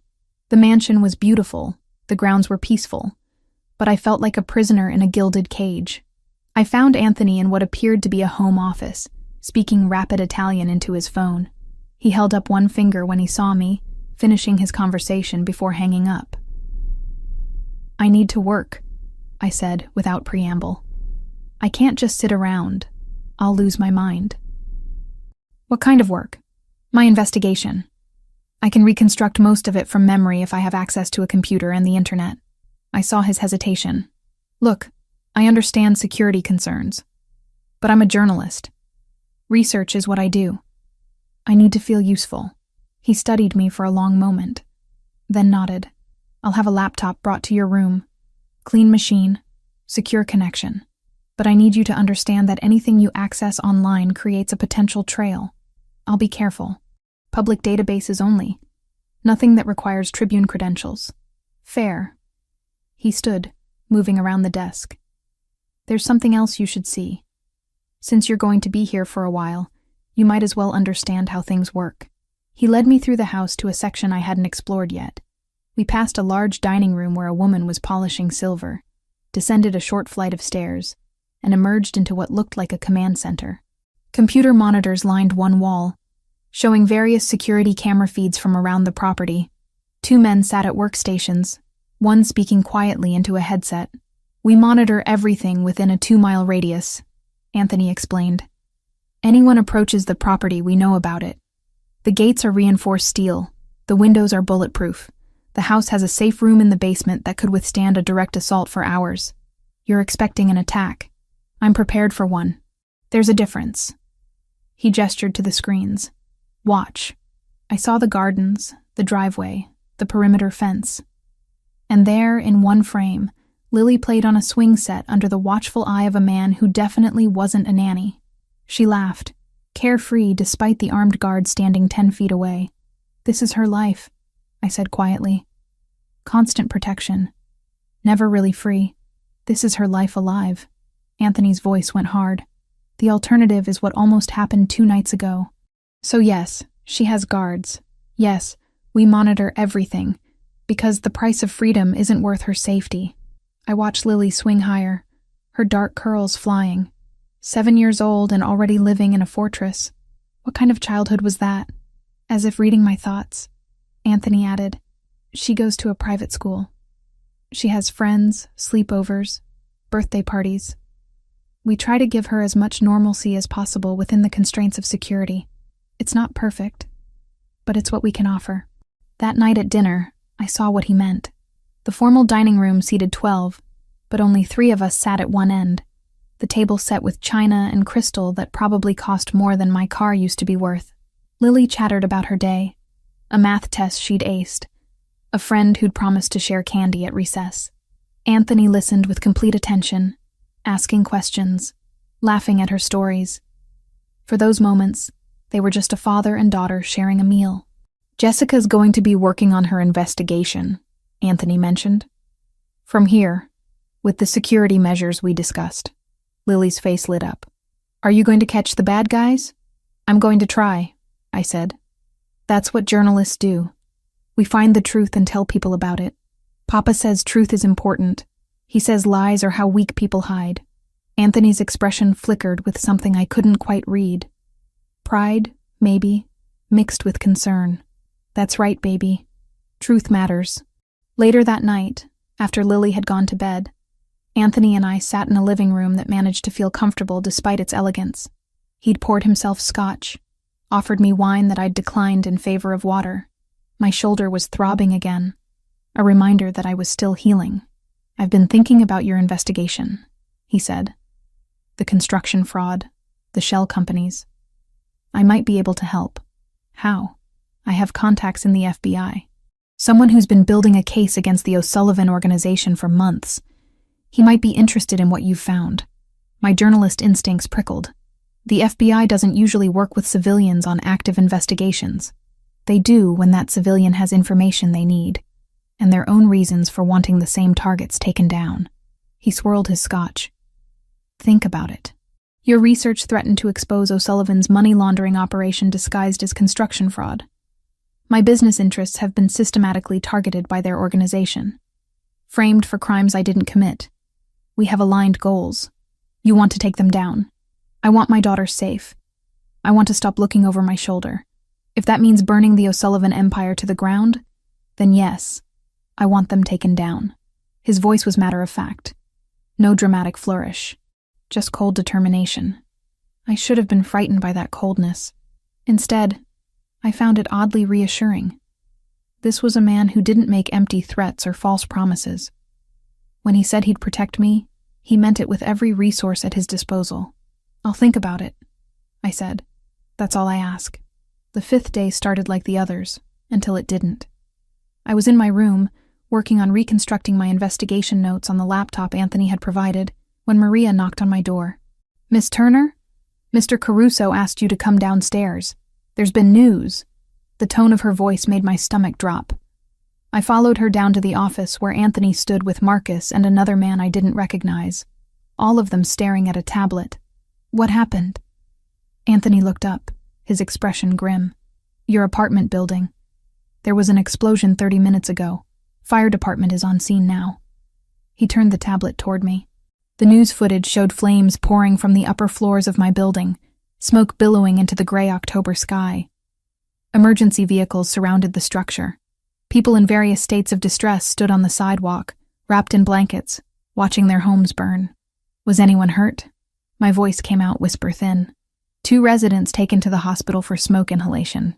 The mansion was beautiful, the grounds were peaceful, but I felt like a prisoner in a gilded cage. I found Anthony in what appeared to be a home office, speaking rapid Italian into his phone. He held up one finger when he saw me, finishing his conversation before hanging up. "I need to work," I said without preamble. "I can't just sit around. I'll lose my mind." "What kind of work?" "My investigation. I can reconstruct most of it from memory if I have access to a computer and the internet." I saw his hesitation. "Look, I understand security concerns, but I'm a journalist. Research is what I do. I need to feel useful." He studied me for a long moment, then nodded. "I'll have a laptop brought to your room. Clean machine, secure connection. But I need you to understand that anything you access online creates a potential trail. I'll be careful. Public databases only. Nothing that requires Tribune credentials. Fair." He stood, moving around the desk. "There's something else you should see. Since you're going to be here for a while, you might as well understand how things work." He led me through the house to a section I hadn't explored yet. We passed a large dining room where a woman was polishing silver, descended a short flight of stairs, and emerged into what looked like a command center. Computer monitors lined one wall, showing various security camera feeds from around the property. 2 men sat at workstations, one speaking quietly into a headset. "We monitor everything within a 2-mile radius," Anthony explained. "Anyone approaches the property, we know about it. The gates are reinforced steel. The windows are bulletproof. The house has a safe room in the basement that could withstand a direct assault for hours. You're expecting an attack. I'm prepared for one. There's a difference." He gestured to the screens. "Watch." I saw the gardens, the driveway, the perimeter fence. And there, in one frame, Lily played on a swing set under the watchful eye of a man who definitely wasn't a nanny. She laughed, carefree despite the armed guard standing 10 feet away. "This is her life," I said quietly. "Constant protection. Never really free. This is her life alive." Anthony's voice went hard. "The alternative is what almost happened 2 nights ago. So yes, she has guards. Yes, we monitor everything, because the price of freedom isn't worth her safety." I watched Lily swing higher, her dark curls flying. 7 years old and already living in a fortress. What kind of childhood was that? As if reading my thoughts, Anthony added, "She goes to a private school. She has friends, sleepovers, birthday parties. We try to give her as much normalcy as possible within the constraints of security. It's not perfect, but it's what we can offer." That night at dinner, I saw what he meant. The formal dining room seated 12, but only 3 of us sat at one end, the table set with china and crystal that probably cost more than my car used to be worth. Lily chattered about her day, a math test she'd aced, a friend who'd promised to share candy at recess. Anthony listened with complete attention, asking questions, laughing at her stories. For those moments, they were just a father and daughter sharing a meal. "Jessica's going to be working on her investigation," Anthony mentioned. "From here, with the security measures we discussed." Lily's face lit up. "Are you going to catch the bad guys?" "I'm going to try," I said. "That's what journalists do. We find the truth and tell people about it. Papa says truth is important. He says lies are how weak people hide." Anthony's expression flickered with something I couldn't quite read. Pride, maybe, mixed with concern. "That's right, baby. Truth matters." Later that night, after Lily had gone to bed, Anthony and I sat in a living room that managed to feel comfortable despite its elegance. He'd poured himself scotch, offered me wine that I'd declined in favor of water. My shoulder was throbbing again, a reminder that I was still healing. "I've been thinking about your investigation," he said. "The construction fraud, the shell companies. I might be able to help." "How?" "I have contacts in the FBI. Someone who's been building a case against the O'Sullivan organization for months. He might be interested in what you've found." My journalist instincts prickled. The FBI doesn't usually work with civilians on active investigations. They do when that civilian has information they need, and their own reasons for wanting the same targets taken down. He swirled his scotch. "Think about it. Your research threatened to expose O'Sullivan's money laundering operation disguised as construction fraud. My business interests have been systematically targeted by their organization, framed for crimes I didn't commit. We have aligned goals. You want to take them down. I want my daughter safe. I want to stop looking over my shoulder. If that means burning the O'Sullivan empire to the ground, then yes, I want them taken down. His voice was matter-of-fact. No dramatic flourish. Just cold determination. I should have been frightened by that coldness. Instead, I found it oddly reassuring. This was a man who didn't make empty threats or false promises. When he said he'd protect me, he meant it with every resource at his disposal. "I'll think about it," I said. "That's all I ask." The 5th day started like the others, until it didn't. I was in my room, working on reconstructing my investigation notes on the laptop Anthony had provided, when Maria knocked on my door. "Miss Turner? Mr. Caruso asked you to come downstairs. There's been news." The tone of her voice made my stomach drop. I followed her down to the office where Anthony stood with Marcus and another man I didn't recognize, all of them staring at a tablet. "What happened?" Anthony looked up, his expression grim. "Your apartment building. There was an explosion 30 minutes ago. Fire department is on scene now." He turned the tablet toward me. The news footage showed flames pouring from the upper floors of my building, smoke billowing into the gray October sky. Emergency vehicles surrounded the structure. People in various states of distress stood on the sidewalk, wrapped in blankets, watching their homes burn. "Was anyone hurt?" My voice came out whisper thin. 2 residents taken to the hospital for smoke inhalation.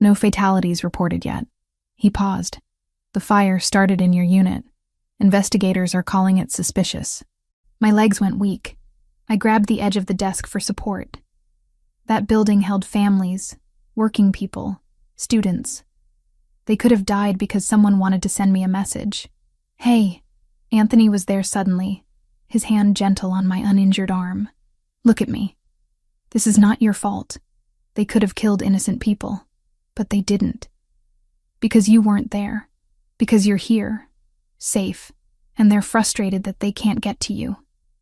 No fatalities reported yet. He paused. "The fire started in your unit. Investigators are calling it suspicious." My legs went weak. I grabbed the edge of the desk for support. That building held families, working people, students. They could have died because someone wanted to send me a message. "Hey." Anthony was there suddenly, his hand gentle on my uninjured arm. "Look at me. This is not your fault. They could have killed innocent people, but they didn't. Because you weren't there. Because you're here, safe, and they're frustrated that they can't get to you."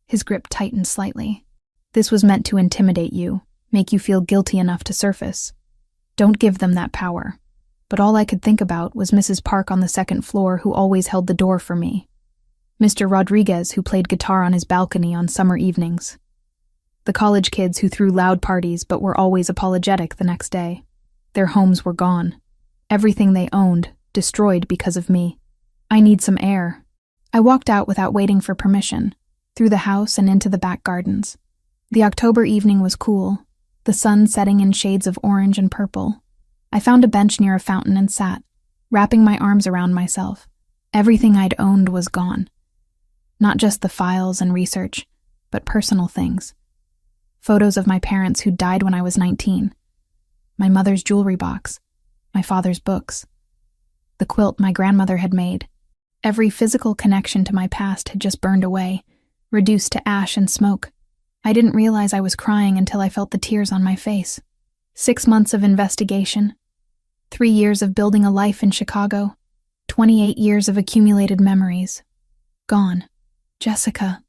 His grip tightened slightly. "This was meant to intimidate you, make you feel guilty enough to surface. Don't give them that power." But all I could think about was Mrs. Park on the 2nd floor who always held the door for me. Mr. Rodriguez who played guitar on his balcony on summer evenings. The college kids who threw loud parties but were always apologetic the next day. Their homes were gone. Everything they owned, destroyed because of me. I need some air. I walked out without waiting for permission, through the house and into the back gardens. The October evening was cool, the sun setting in shades of orange and purple. I found a bench near a fountain and sat, wrapping my arms around myself. Everything I'd owned was gone. Not just the files and research, but personal things. Photos of my parents who died when I was 19. My mother's jewelry box. My father's books. The quilt my grandmother had made. Every physical connection to my past had just burned away, reduced to ash and smoke. I didn't realize I was crying until I felt the tears on my face. 6 months of investigation. 3 years of building a life in Chicago. 28 years of accumulated memories. Gone. "Jessica."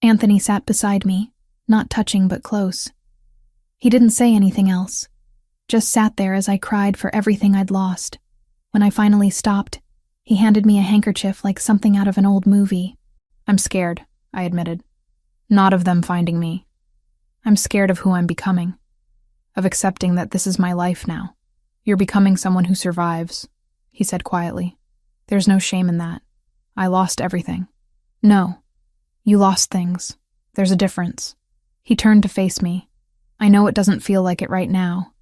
Anthony sat beside me, not touching but close. He didn't say anything else, just sat there as I cried for everything I'd lost. When I finally stopped, he handed me a handkerchief like something out of an old movie. "I'm scared," I admitted. "Not of them finding me. I'm scared of who I'm becoming. Of accepting that this is my life now." "You're becoming someone who survives," he said quietly. "There's no shame in that. I lost everything." "No. You lost things. There's a difference." He turned to face me. "I know it doesn't feel like it right now,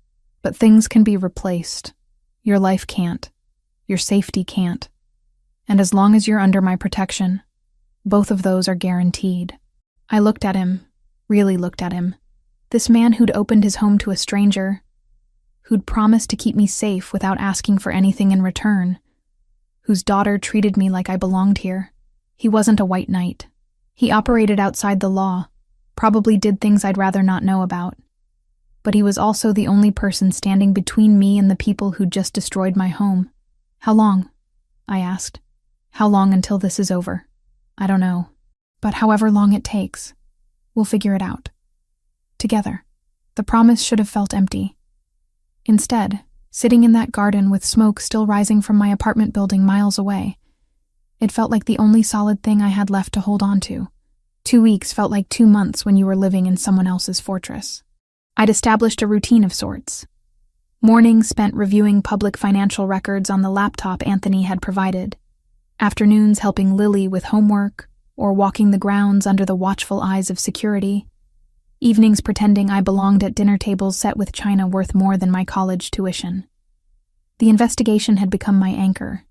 but things can be replaced. Your life can't. Your safety can't. And as long as you're under my protection, both of those are guaranteed." I looked at him, really looked at him. This man who'd opened his home to a stranger, who'd promised to keep me safe without asking for anything in return, whose daughter treated me like I belonged here. He wasn't a white knight. He operated outside the law, probably did things I'd rather not know about. But he was also the only person standing between me and the people who'd just destroyed my home. "How long?" I asked. "How long until this is over?" "I don't know. But however long it takes, we'll figure it out. Together." The promise should have felt empty. Instead, sitting in that garden with smoke still rising from my apartment building miles away, it felt like the only solid thing I had left to hold on to. 2 weeks felt like 2 months when you were living in someone else's fortress. I'd established a routine of sorts. Mornings spent reviewing public financial records on the laptop Anthony had provided. Afternoons helping Lily with homework or walking the grounds under the watchful eyes of security. Evenings pretending I belonged at dinner tables set with china worth more than my college tuition. The investigation had become my anchor.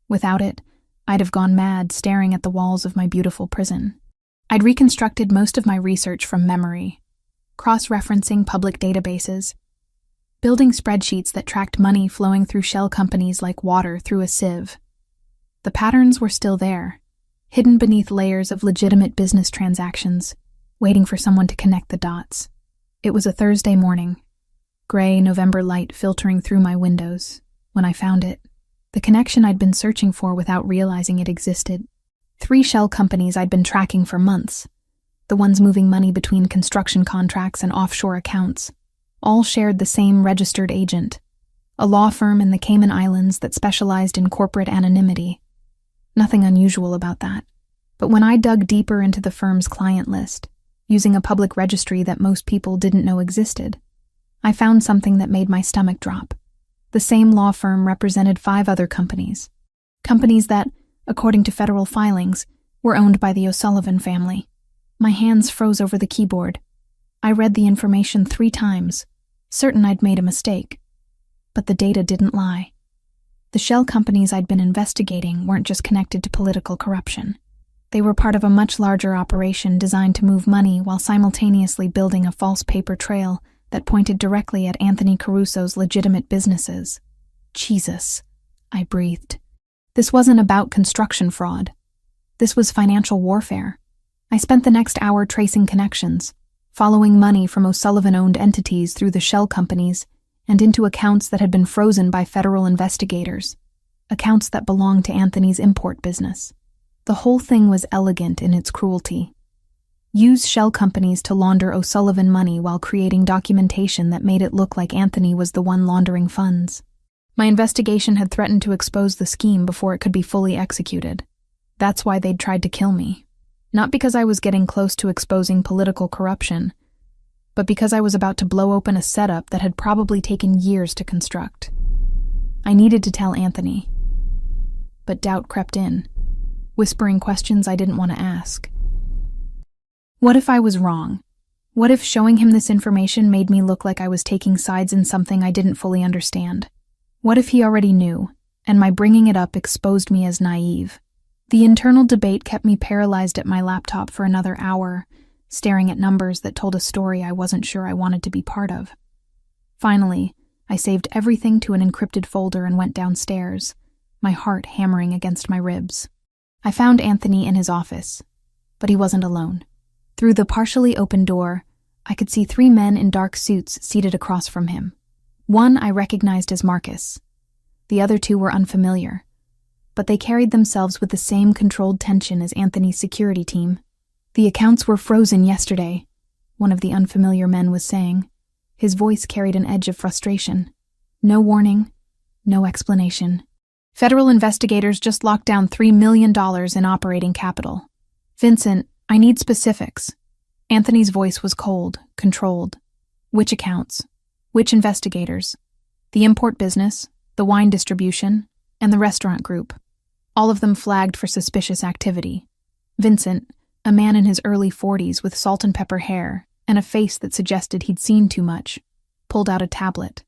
Without it, I'd have gone mad staring at the walls of my beautiful prison. I'd reconstructed most of my research from memory, cross-referencing public databases, building spreadsheets that tracked money flowing through shell companies like water through a sieve. The patterns were still there, hidden beneath layers of legitimate business transactions, waiting for someone to connect the dots. It was a Thursday morning, gray November light filtering through my windows, when I found it. The connection I'd been searching for without realizing it existed. 3 shell companies I'd been tracking for months, the ones moving money between construction contracts and offshore accounts, all shared the same registered agent, a law firm in the Cayman Islands that specialized in corporate anonymity. Nothing unusual about that. But when I dug deeper into the firm's client list, using a public registry that most people didn't know existed, I found something that made my stomach drop. The same law firm represented 5 other companies. Companies that, according to federal filings, were owned by the O'Sullivan family. My hands froze over the keyboard. I read the information 3 times, certain I'd made a mistake. But the data didn't lie. The shell companies I'd been investigating weren't just connected to political corruption. They were part of a much larger operation designed to move money while simultaneously building a false paper trail that pointed directly at Anthony Caruso's legitimate businesses. Jesus, I breathed. This wasn't about construction fraud. This was financial warfare. I spent the next hour tracing connections, following money from O'Sullivan-owned entities through the shell companies and into accounts that had been frozen by federal investigators, accounts that belonged to Anthony's import business. The whole thing was elegant in its cruelty. Use shell companies to launder O'Sullivan money while creating documentation that made it look like Anthony was the one laundering funds. My investigation had threatened to expose the scheme before it could be fully executed. That's why they'd tried to kill me. Not because I was getting close to exposing political corruption, but because I was about to blow open a setup that had probably taken years to construct. I needed to tell Anthony. But doubt crept in, whispering questions I didn't want to ask. What if I was wrong? What if showing him this information made me look like I was taking sides in something I didn't fully understand? What if he already knew, and my bringing it up exposed me as naive? The internal debate kept me paralyzed at my laptop for another hour, staring at numbers that told a story I wasn't sure I wanted to be part of. Finally, I saved everything to an encrypted folder and went downstairs, my heart hammering against my ribs. I found Anthony in his office, but he wasn't alone. Through the partially open door, I could see 3 men in dark suits seated across from him. One I recognized as Marcus. The other 2 were unfamiliar, but they carried themselves with the same controlled tension as Anthony's security team. The accounts were frozen yesterday, one of the unfamiliar men was saying. His voice carried an edge of frustration. No warning, no explanation. Federal investigators just locked down $3 million in operating capital. Vincent, I need specifics. Anthony's voice was cold, controlled. Which accounts? Which investigators? The import business, the wine distribution, and the restaurant group. All of them flagged for suspicious activity. Vincent, a man in his early 40s with salt and pepper hair and a face that suggested he'd seen too much, pulled out a tablet.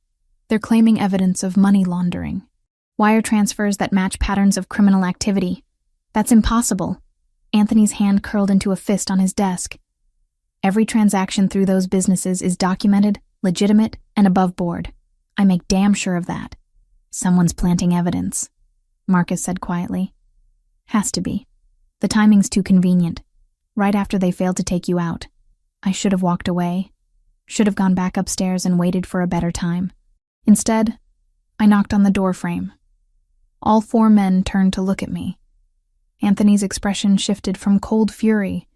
They're claiming evidence of money laundering. Wire transfers that match patterns of criminal activity. That's impossible. Anthony's hand curled into a fist on his desk. Every transaction through those businesses is documented, legitimate, and above board. I make damn sure of that. Someone's planting evidence, Marcus said quietly. Has to be. The timing's too convenient. Right after they failed to take you out. I should have walked away. Should have gone back upstairs and waited for a better time. Instead, I knocked on the doorframe. All 4 men turned to look at me. Anthony's expression shifted from cold fury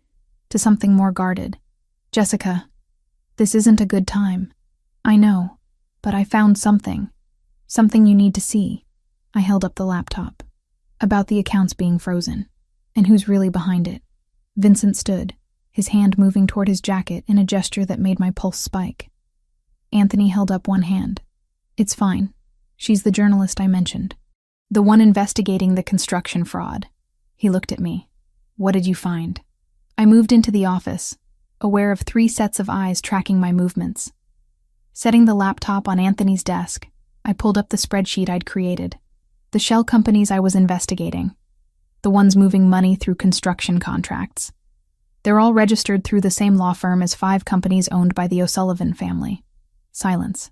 to something more guarded. Jessica, this isn't a good time. I know, but I found something. Something you need to see. I held up the laptop. About the accounts being frozen. And who's really behind it. Vincent stood, his hand moving toward his jacket in a gesture that made my pulse spike. Anthony held up one hand. It's fine. She's the journalist I mentioned. The one investigating the construction fraud. He looked at me. What did you find? I moved into the office, aware of 3 sets of eyes tracking my movements. Setting the laptop on Anthony's desk, I pulled up the spreadsheet I'd created. The shell companies I was investigating. The ones moving money through construction contracts. They're all registered through the same law firm as 5 companies owned by the O'Sullivan family. Silence.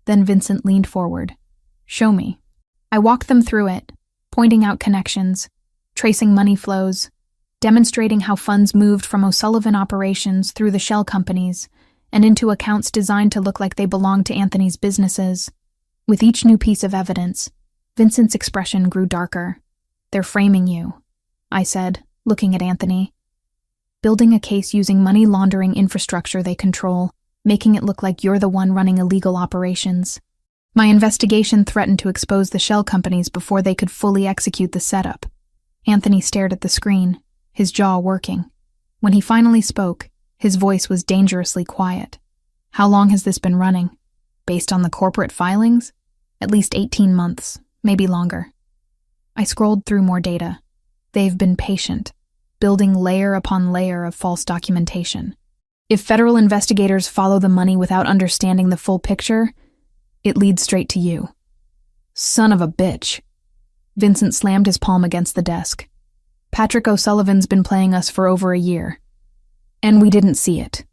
Then Vincent leaned forward. Show me. I walked them through it, pointing out connections, tracing money flows, demonstrating how funds moved from O'Sullivan operations through the shell companies and into accounts designed to look like they belonged to Anthony's businesses. With each new piece of evidence, Vincent's expression grew darker. They're framing you, I said, looking at Anthony. Building a case using money laundering infrastructure they control, making it look like you're the one running illegal operations. My investigation threatened to expose the shell companies before they could fully execute the setup. Anthony stared at the screen, his jaw working. When he finally spoke, his voice was dangerously quiet. How long has this been running? Based on the corporate filings? At least 18 months, maybe longer. I scrolled through more data. They've been patient, building layer upon layer of false documentation. If federal investigators follow the money without understanding the full picture, it leads straight to you. Son of a bitch. Vincent slammed his palm against the desk. Patrick O'Sullivan's been playing us for over a year. And we didn't see it.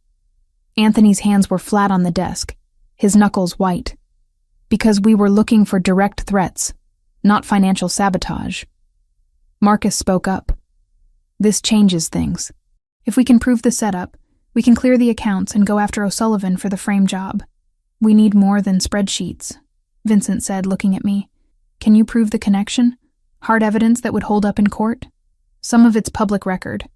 Anthony's hands were flat on the desk, his knuckles white. Because we were looking for direct threats, not financial sabotage. Marcus spoke up. This changes things. If we can prove the setup, we can clear the accounts and go after O'Sullivan for the frame job. We need more than spreadsheets, Vincent said, looking at me. Can you prove the connection? Hard evidence that would hold up in court? Some of it's public record.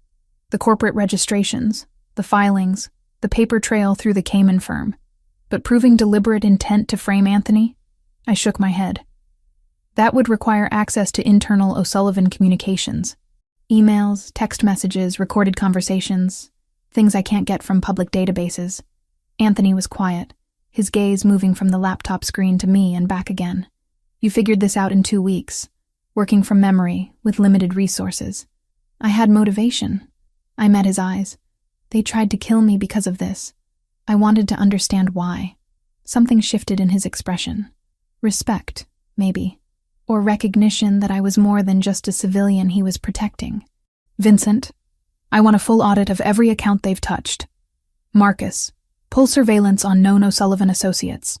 The corporate registrations, the filings, the paper trail through the Cayman firm. But proving deliberate intent to frame Anthony? I shook my head. That would require access to internal O'Sullivan communications. Emails, text messages, recorded conversations. Things I can't get from public databases. Anthony was quiet, his gaze moving from the laptop screen to me and back again. You figured this out in 2 weeks, working from memory, with limited resources. I had motivation. I met his eyes. They tried to kill me because of this. I wanted to understand why. Something shifted in his expression. Respect, maybe. Or recognition that I was more than just a civilian he was protecting. Vincent, I want a full audit of every account they've touched. Marcus, pull surveillance on known O'Sullivan associates.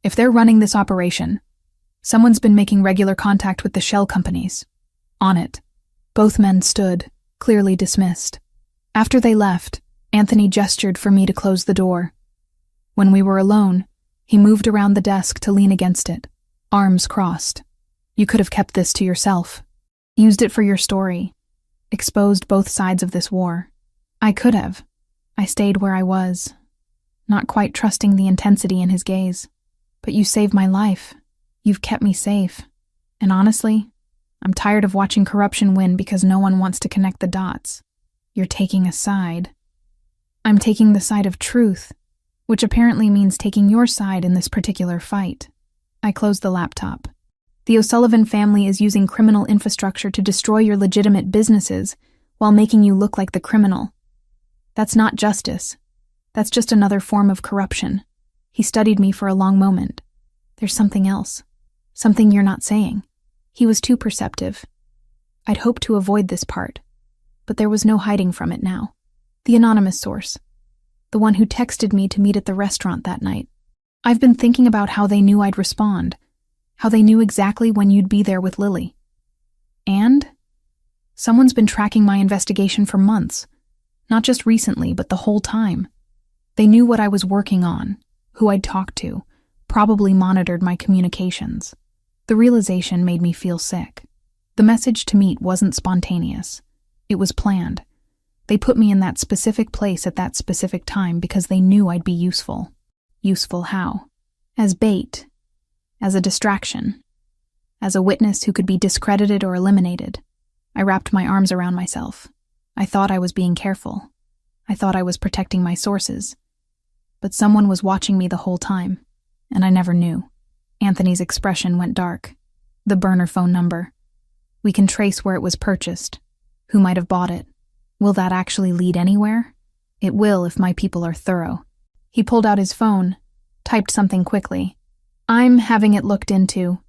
If they're running this operation, someone's been making regular contact with the shell companies. On it. Both men stood, clearly dismissed. After they left, Anthony gestured for me to close the door. When we were alone, he moved around the desk to lean against it, arms crossed. You could have kept this to yourself. Used it for your story. Exposed both sides of this war. I could have. I stayed where I was, not quite trusting the intensity in his gaze. But you saved my life. You've kept me safe. And honestly, I'm tired of watching corruption win because no one wants to connect the dots. You're taking a side. I'm taking the side of truth, which apparently means taking your side in this particular fight. I closed the laptop. The O'Sullivan family is using criminal infrastructure to destroy your legitimate businesses while making you look like the criminal. That's not justice. That's just another form of corruption. He studied me for a long moment. There's something else. Something you're not saying. He was too perceptive. I'd hoped to avoid this part, but there was no hiding from it now. The anonymous source. The one who texted me to meet at the restaurant that night. I've been thinking about how they knew I'd respond. How they knew exactly when you'd be there with Lily. And someone's been tracking my investigation for months. Not just recently, but the whole time. They knew what I was working on, who I'd talked to, probably monitored my communications. The realization made me feel sick. The message to meet wasn't spontaneous. It was planned. They put me in that specific place at that specific time because they knew I'd be useful. Useful how? As bait. As a distraction. As a witness who could be discredited or eliminated. I wrapped my arms around myself. I thought I was being careful. I thought I was protecting my sources. but someone was watching me the whole time, and I never knew. Anthony's expression went dark. The burner phone number. We can trace where it was purchased. Who might have bought it? Will that actually lead anywhere? It will if my people are thorough. He pulled out his phone, typed something quickly. I'm having it looked into.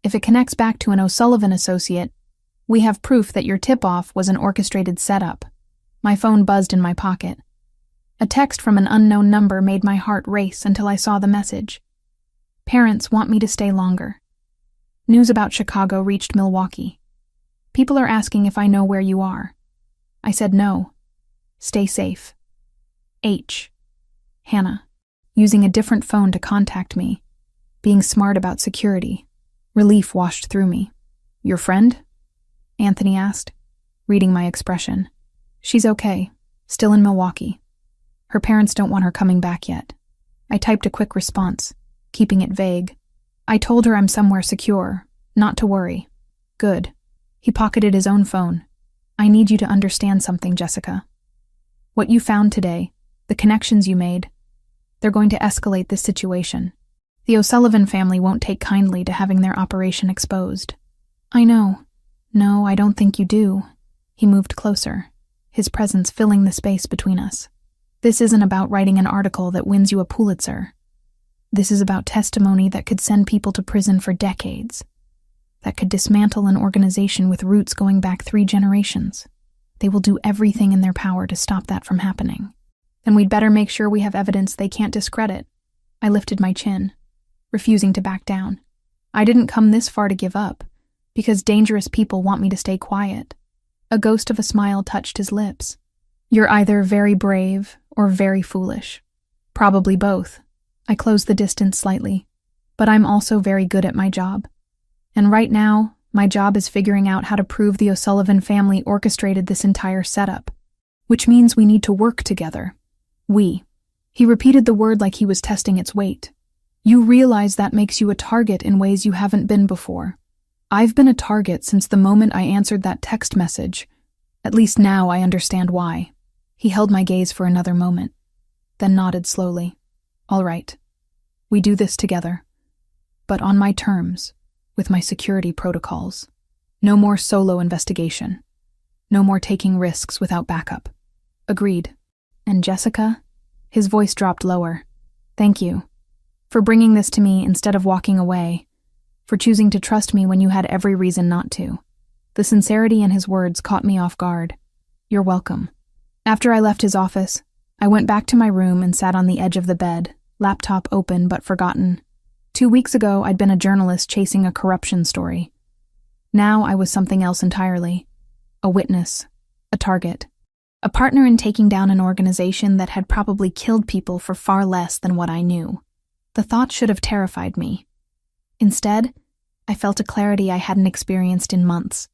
If it connects back to an O'Sullivan associate, we have proof that your tip-off was an orchestrated setup. My phone buzzed in my pocket. A text from an unknown number made my heart race until I saw the message. Parents want me to stay longer. News about Chicago reached Milwaukee. People are asking if I know where you are. I said no. Stay safe. H. Hannah. Using a different phone to contact me. Being smart about security. Relief washed through me. Your friend? Anthony asked, reading my expression. She's okay. Still in Milwaukee. Her parents don't want her coming back yet. I typed a quick response, keeping it vague. I told her I'm somewhere secure, not to worry. Good. He pocketed his own phone. I need you to understand something, Jessica. What you found today, the connections you made, they're going to escalate this situation. The O'Sullivan family won't take kindly to having their operation exposed. I know. No, I don't think you do. He moved closer, his presence filling the space between us. This isn't about writing an article that wins you a Pulitzer. This is about testimony that could send people to prison for decades, that could dismantle an organization with roots going back 3 generations. They will do everything in their power to stop that from happening. Then we'd better make sure we have evidence they can't discredit. I lifted my chin, refusing to back down. I didn't come this far to give up, because dangerous people want me to stay quiet. A ghost of a smile touched his lips. You're either very brave or very foolish. Probably both. I closed the distance slightly. But I'm also very good at my job. And right now, my job is figuring out how to prove the O'Sullivan family orchestrated this entire setup. Which means we need to work together. We. He repeated the word like he was testing its weight. You realize that makes you a target in ways you haven't been before. I've been a target since the moment I answered that text message. At least now I understand why. He held my gaze for another moment, then nodded slowly. All right. We do this together. But on my terms, with my security protocols. No more solo investigation. No more taking risks without backup. Agreed. And Jessica? His voice dropped lower. Thank you. For bringing this to me instead of walking away. For choosing to trust me when you had every reason not to. The sincerity in his words caught me off guard. You're welcome. After I left his office, I went back to my room and sat on the edge of the bed, laptop open but forgotten. 2 weeks ago, I'd been a journalist chasing a corruption story. Now I was something else entirely. A witness. A target. A partner in taking down an organization that had probably killed people for far less than what I knew. The thought should have terrified me. Instead, I felt a clarity I hadn't experienced in months.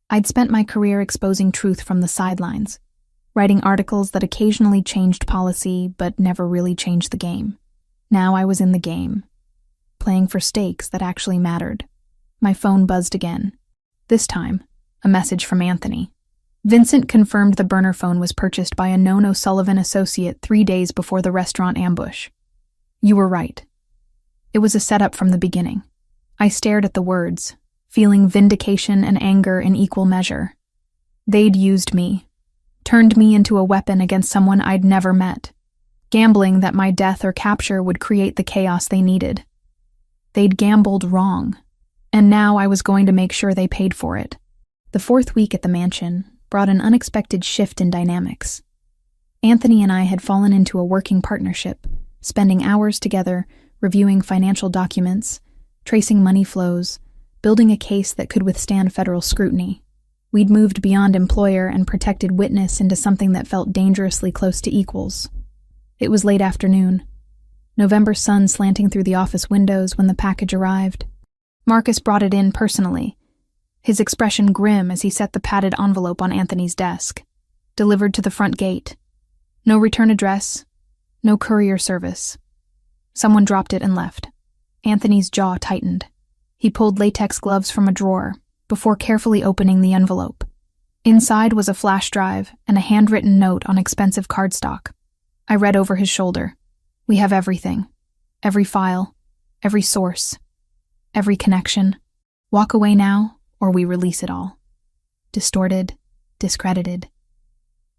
I'd spent my career exposing truth from the sidelines, writing articles that occasionally changed policy but never really changed the game. Now I was in the game, playing for stakes that actually mattered. My phone buzzed again. This time, a message from Anthony. Vincent confirmed the burner phone was purchased by a known O'Sullivan associate 3 days before the restaurant ambush. You were right. It was a setup from the beginning. I stared at the words, feeling vindication and anger in equal measure. They'd used me, turned me into a weapon against someone I'd never met, gambling that my death or capture would create the chaos they needed. They'd gambled wrong, and now I was going to make sure they paid for it. The 4th week at the mansion brought an unexpected shift in dynamics. Anthony and I had fallen into a working partnership, spending hours together reviewing financial documents, tracing money flows, building a case that could withstand federal scrutiny. We'd moved beyond employer and protected witness into something that felt dangerously close to equals. It was late afternoon. November sun slanting through the office windows when the package arrived. Marcus brought it in personally, his expression grim as he set the padded envelope on Anthony's desk. Delivered to the front gate. No return address, no courier service. Someone dropped it and left. Anthony's jaw tightened. He pulled latex gloves from a drawer before carefully opening the envelope. Inside was a flash drive and a handwritten note on expensive cardstock. I read over his shoulder. We have everything. Every file. Every source. Every connection. Walk away now, or we release it all. Distorted. Discredited.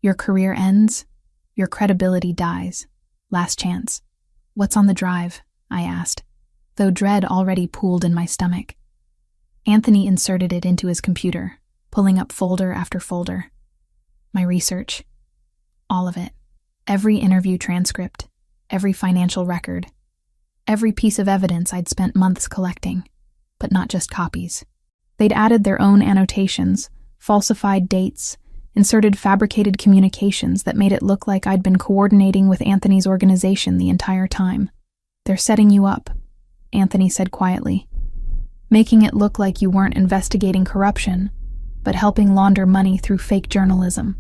Your career ends. Your credibility dies. Last chance. What's on the drive? I asked, though dread already pooled in my stomach. Anthony inserted it into his computer, pulling up folder after folder. My research. All of it. Every interview transcript. Every financial record. Every piece of evidence I'd spent months collecting. But not just copies. They'd added their own annotations, falsified dates, inserted fabricated communications that made it look like I'd been coordinating with Anthony's organization the entire time. They're setting you up, Anthony said quietly, making it look like you weren't investigating corruption, but helping launder money through fake journalism.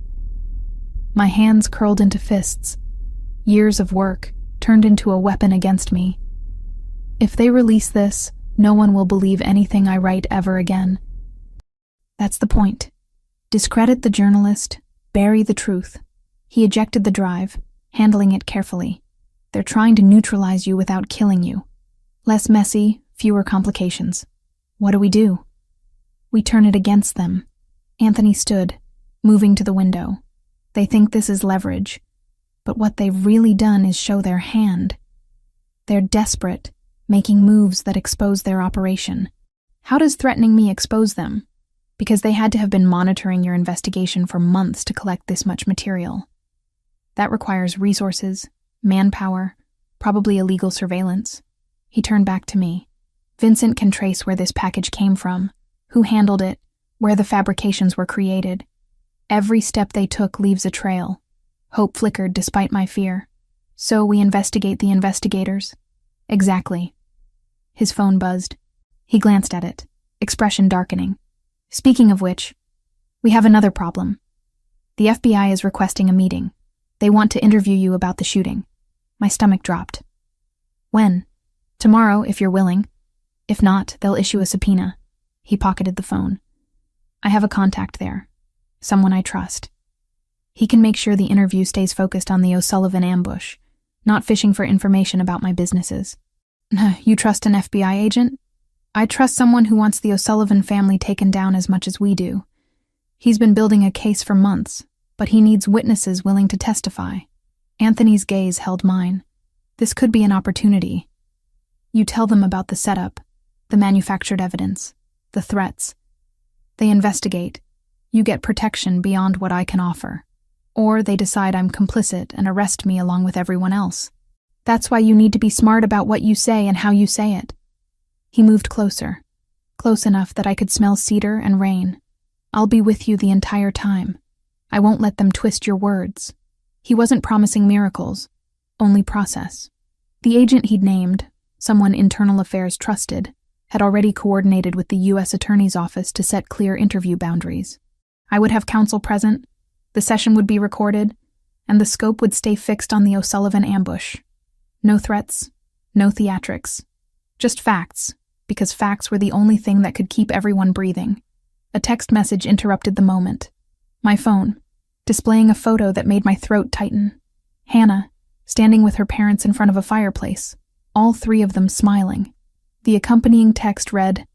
My hands curled into fists. Years of work turned into a weapon against me. If they release this, no one will believe anything I write ever again. That's the point. Discredit the journalist, bury the truth. He ejected the drive, handling it carefully. They're trying to neutralize you without killing you. Less messy, fewer complications. What do? We turn it against them. Anthony stood, moving to the window. They think this is leverage, but what they've really done is show their hand. They're desperate, making moves that expose their operation. How does threatening me expose them? Because they had to have been monitoring your investigation for months to collect this much material. That requires resources, manpower, probably illegal surveillance. He turned back to me. Vincent can trace where this package came from, who handled it, where the fabrications were created. Every step they took leaves a trail. Hope flickered despite my fear. So we investigate the investigators. Exactly. His phone buzzed. He glanced at it, expression darkening. Speaking of which, we have another problem. The FBI is requesting a meeting. They want to interview you about the shooting. My stomach dropped. When? Tomorrow, if you're willing. If not, they'll issue a subpoena. He pocketed the phone. I have a contact there. Someone I trust. He can make sure the interview stays focused on the O'Sullivan ambush, not fishing for information about my businesses. You trust an FBI agent? I trust someone who wants the O'Sullivan family taken down as much as we do. He's been building a case for months, but he needs witnesses willing to testify. Anthony's gaze held mine. This could be an opportunity. You tell them about the setup, the manufactured evidence, the threats. They investigate. You get protection beyond what I can offer. Or they decide I'm complicit and arrest me along with everyone else. That's why you need to be smart about what you say and how you say it. He moved closer, close enough that I could smell cedar and rain. I'll be with you the entire time. I won't let them twist your words. He wasn't promising miracles, only process. The agent he'd named, someone Internal Affairs trusted, had already coordinated with the U.S. Attorney's Office to set clear interview boundaries. I would have counsel present, the session would be recorded, and the scope would stay fixed on the O'Sullivan ambush. No threats, no theatrics. Just facts, because facts were the only thing that could keep everyone breathing. A text message interrupted the moment. My phone, displaying a photo that made my throat tighten. Hannah, standing with her parents in front of a fireplace, all three of them smiling. The accompanying text read,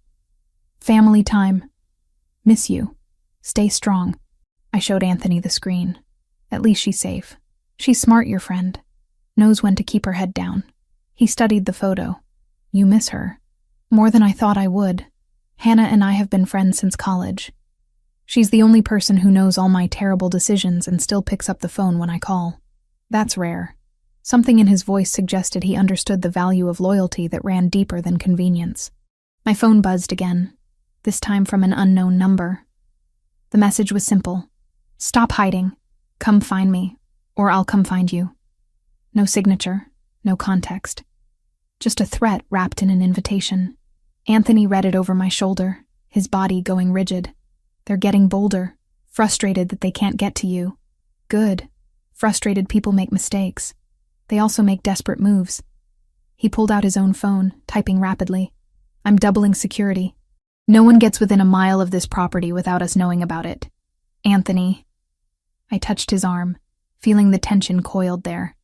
"Family time. Miss you. Stay strong." I showed Anthony the screen. At least she's safe. She's smart, your friend. Knows when to keep her head down. He studied the photo. You miss her. More than I thought I would. Hannah and I have been friends since college. She's the only person who knows all my terrible decisions and still picks up the phone when I call. That's rare. Something in his voice suggested he understood the value of loyalty that ran deeper than convenience. My phone buzzed again, this time from an unknown number. The message was simple. Stop hiding. Come find me, or I'll come find you. No signature, no context. Just a threat wrapped in an invitation. Anthony read it over my shoulder, his body going rigid. They're getting bolder, frustrated that they can't get to you. Good. Frustrated people make mistakes. They also make desperate moves. He pulled out his own phone, typing rapidly. I'm doubling security. No one gets within a mile of this property without us knowing about it. Anthony. I touched his arm, feeling the tension coiled there.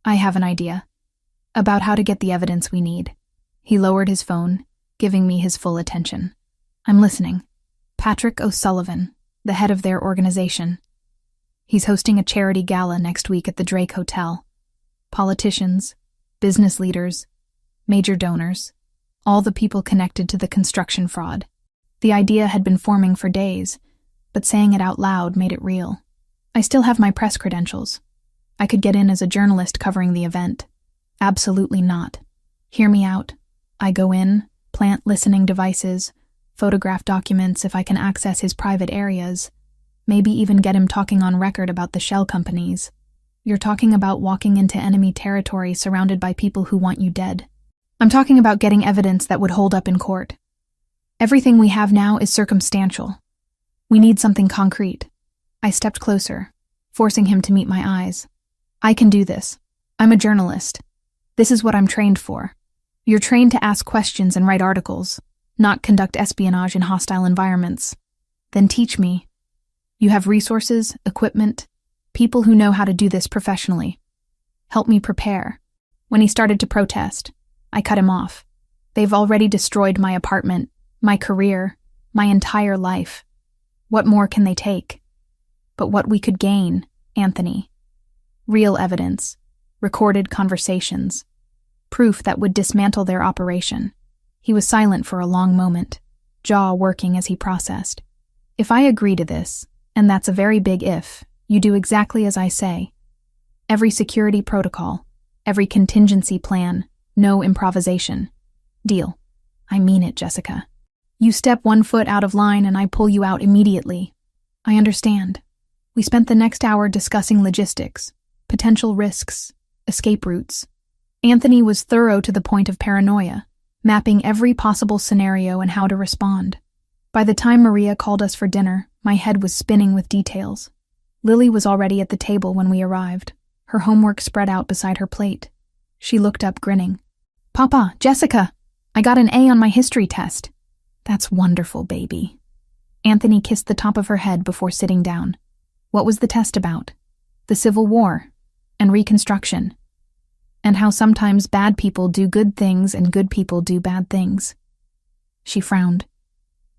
I have an idea. About how to get the evidence we need. He lowered his phone, giving me his full attention. I'm listening. Patrick O'Sullivan, the head of their organization. He's hosting a charity gala next week at the Drake Hotel. Politicians, business leaders, major donors, all the people connected to the construction fraud. The idea had been forming for days, but saying it out loud made it real. I still have my press credentials. I could get in as a journalist covering the event. Absolutely not. Hear me out. I go in, plant listening devices, photograph documents if I can access his private areas, maybe even get him talking on record about the shell companies. You're talking about walking into enemy territory surrounded by people who want you dead. I'm talking about getting evidence that would hold up in court. Everything we have now is circumstantial. We need something concrete. I stepped closer, forcing him to meet my eyes. I can do this. I'm a journalist. This is what I'm trained for. You're trained to ask questions and write articles, not conduct espionage in hostile environments. Then teach me. You have resources, equipment, people who know how to do this professionally. Help me prepare. When he started to protest, I cut him off. They've already destroyed my apartment, my career, my entire life. What more can they take? But what we could gain, Anthony. Real evidence, recorded conversations, proof that would dismantle their operation. He was silent for a long moment, jaw working as he processed. If I agree to this, and that's a very big if, you do exactly as I say. Every security protocol, every contingency plan, no improvisation. Deal. I mean it, Jessica. You step 1 foot out of line and I pull you out immediately. I understand. We spent the next hour discussing logistics, potential risks, escape routes. Anthony was thorough to the point of paranoia, mapping every possible scenario and how to respond. By the time Maria called us for dinner, my head was spinning with details. Lily was already at the table when we arrived, her homework spread out beside her plate. She looked up grinning. Papa, Jessica, I got an A on my history test. That's wonderful, baby. Anthony kissed the top of her head before sitting down. What was the test about? The Civil War and Reconstruction, and how sometimes bad people do good things and good people do bad things. She frowned.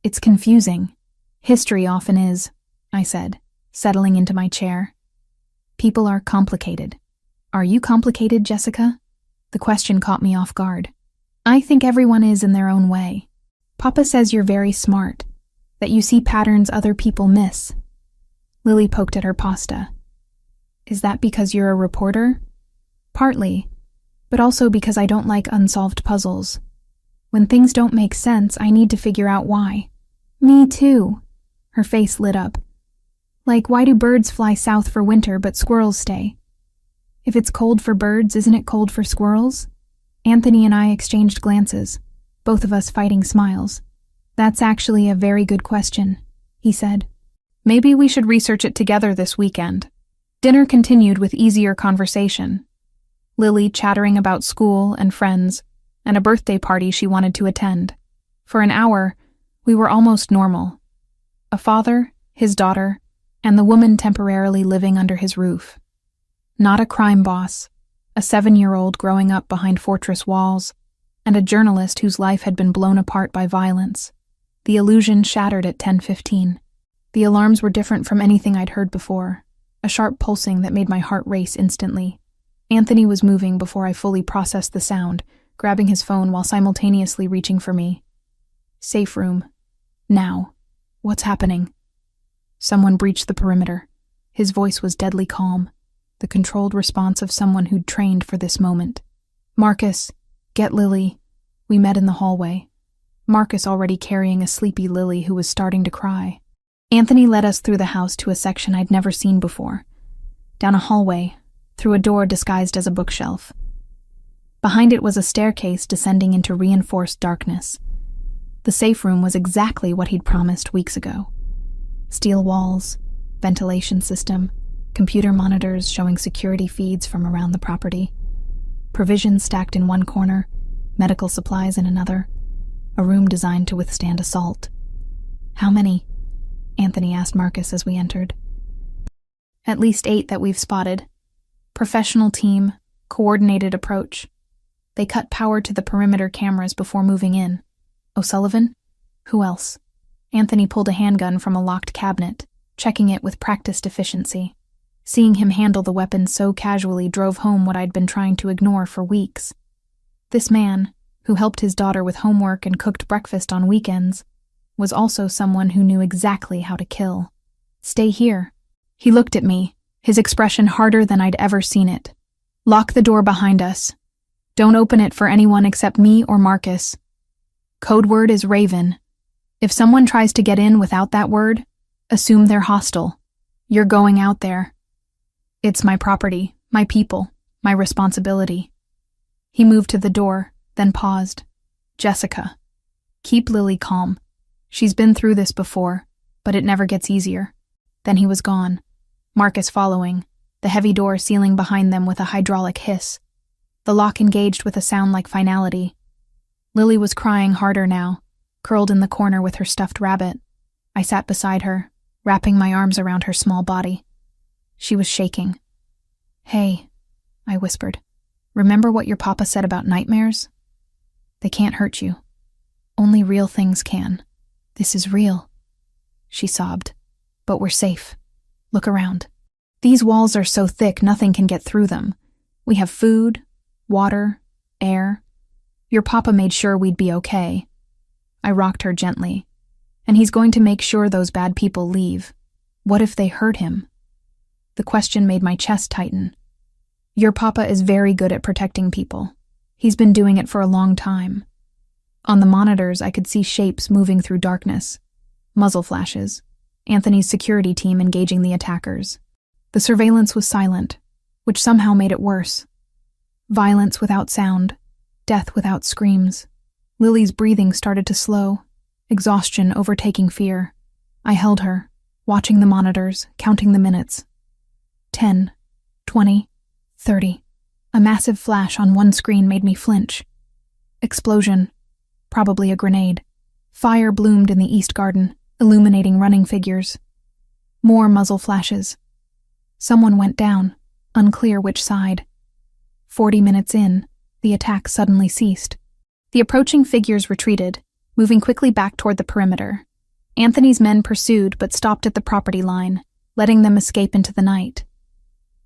It's confusing. History often is, I said, settling into my chair. People are complicated. Are you complicated, Jessica? The question caught me off guard. I think everyone is in their own way. Papa says you're very smart, that you see patterns other people miss. Lily poked at her pasta. Is that because you're a reporter? Partly, but also because I don't like unsolved puzzles. When things don't make sense, I need to figure out why. Me too. Her face lit up. Like, why do birds fly south for winter but squirrels stay? If it's cold for birds, isn't it cold for squirrels? Anthony and I exchanged glances, both of us fighting smiles. That's actually a very good question, he said. Maybe we should research it together this weekend. Dinner continued with easier conversation. Lily chattering about school and friends, and a birthday party she wanted to attend. For an hour, we were almost normal. A father, his daughter, and the woman temporarily living under his roof. Not a crime boss, a 7-year-old growing up behind fortress walls, and a journalist whose life had been blown apart by violence. The illusion shattered at 10:15. The alarms were different from anything I'd heard before, a sharp pulsing that made my heart race instantly. Anthony was moving before I fully processed the sound, grabbing his phone while simultaneously reaching for me. Safe room. Now. What's happening? Someone breached the perimeter. His voice was deadly calm, the controlled response of someone who'd trained for this moment. Marcus, get Lily. We met in the hallway. Marcus already carrying a sleepy Lily who was starting to cry. Anthony led us through the house to a section I'd never seen before. Down a hallway, through a door disguised as a bookshelf. Behind it was a staircase descending into reinforced darkness. The safe room was exactly what he'd promised weeks ago. Steel walls, ventilation system, computer monitors showing security feeds from around the property. Provisions stacked in one corner, medical supplies in another. A room designed to withstand assault. How many? Anthony asked Marcus as we entered. At least 8 that we've spotted. Professional team, coordinated approach. They cut power to the perimeter cameras before moving in. O'Sullivan? Who else? Anthony pulled a handgun from a locked cabinet, checking it with practiced efficiency. Seeing him handle the weapon so casually drove home what I'd been trying to ignore for weeks. This man, who helped his daughter with homework and cooked breakfast on weekends, was also someone who knew exactly how to kill. Stay here. He looked at me, his expression harder than I'd ever seen it. Lock the door behind us. Don't open it for anyone except me or Marcus. Code word is Raven. If someone tries to get in without that word, assume they're hostile. You're going out there. It's my property, my people, my responsibility. He moved to the door, then paused. Jessica, keep Lily calm. She's been through this before, but it never gets easier. Then he was gone, Marcus following, the heavy door sealing behind them with a hydraulic hiss. The lock engaged with a sound like finality. Lily was crying harder now, curled in the corner with her stuffed rabbit. I sat beside her, wrapping my arms around her small body. She was shaking. Hey, I whispered. Remember what your papa said about nightmares? They can't hurt you. Only real things can. This is real. She sobbed. But we're safe. Look around. These walls are so thick nothing can get through them. We have food, water, air. Your papa made sure we'd be okay. I rocked her gently. And he's going to make sure those bad people leave. What if they hurt him? The question made my chest tighten. Your papa is very good at protecting people. He's been doing it for a long time. On the monitors, I could see shapes moving through darkness. Muzzle flashes. Anthony's security team engaging the attackers. The surveillance was silent, which somehow made it worse. Violence without sound. Death without screams. Lily's breathing started to slow, exhaustion overtaking fear. I held her, watching the monitors, counting the minutes. 10, 20, 30. A massive flash on one screen made me flinch. Explosion. Probably a grenade. Fire bloomed in the east garden, illuminating running figures. More muzzle flashes. Someone went down, unclear which side. 40 minutes in, the attack suddenly ceased. The approaching figures retreated, moving quickly back toward the perimeter. Anthony's men pursued but stopped at the property line, letting them escape into the night.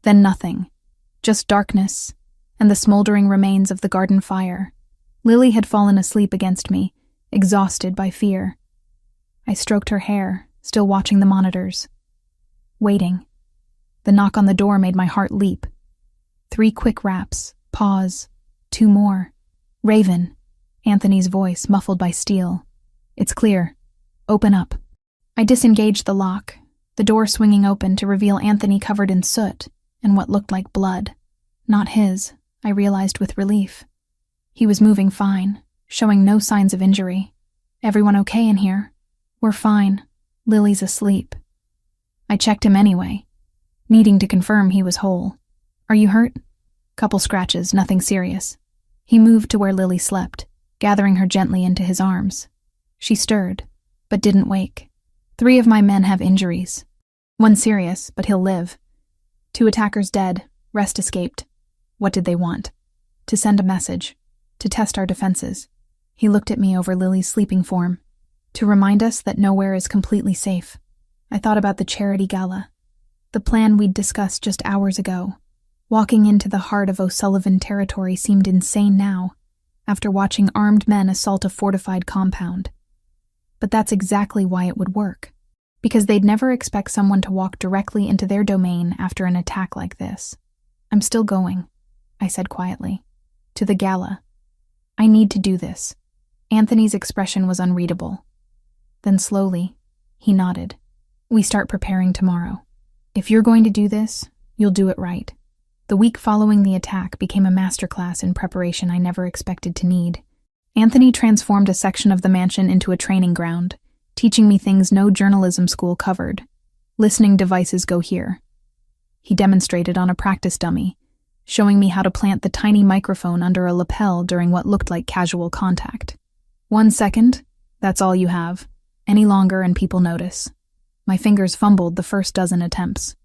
Then nothing. Just darkness, and the smoldering remains of the garden fire. Lily had fallen asleep against me, exhausted by fear. I stroked her hair, still watching the monitors. Waiting. The knock on the door made my heart leap. 3 quick raps, pause, 2 more. Raven, Anthony's voice muffled by steel. It's clear. Open up. I disengaged the lock, the door swinging open to reveal Anthony covered in soot and what looked like blood. Not his, I realized with relief. He was moving fine, showing no signs of injury. Everyone okay in here? We're fine. Lily's asleep. I checked him anyway, needing to confirm he was whole. Are you hurt? Couple scratches, nothing serious. He moved to where Lily slept, gathering her gently into his arms. She stirred, but didn't wake. 3 of my men have injuries. 1 serious, but he'll live. 2 attackers dead, rest escaped. What did they want? To send a message. To test our defenses. He looked at me over Lily's sleeping form. To remind us that nowhere is completely safe. I thought about the charity gala. The plan we'd discussed just hours ago. Walking into the heart of O'Sullivan territory seemed insane now, after watching armed men assault a fortified compound. But that's exactly why it would work. Because they'd never expect someone to walk directly into their domain after an attack like this. I'm still going, I said quietly. To the gala. I need to do this. Anthony's expression was unreadable. Then slowly, he nodded. We start preparing tomorrow. If you're going to do this, you'll do it right. The week following the attack became a masterclass in preparation I never expected to need. Anthony transformed a section of the mansion into a training ground, teaching me things no journalism school covered. Listening devices go here. He demonstrated on a practice dummy, showing me how to plant the tiny microphone under a lapel during what looked like casual contact. 1 second, that's all you have. Any longer and people notice. My fingers fumbled the first dozen attempts.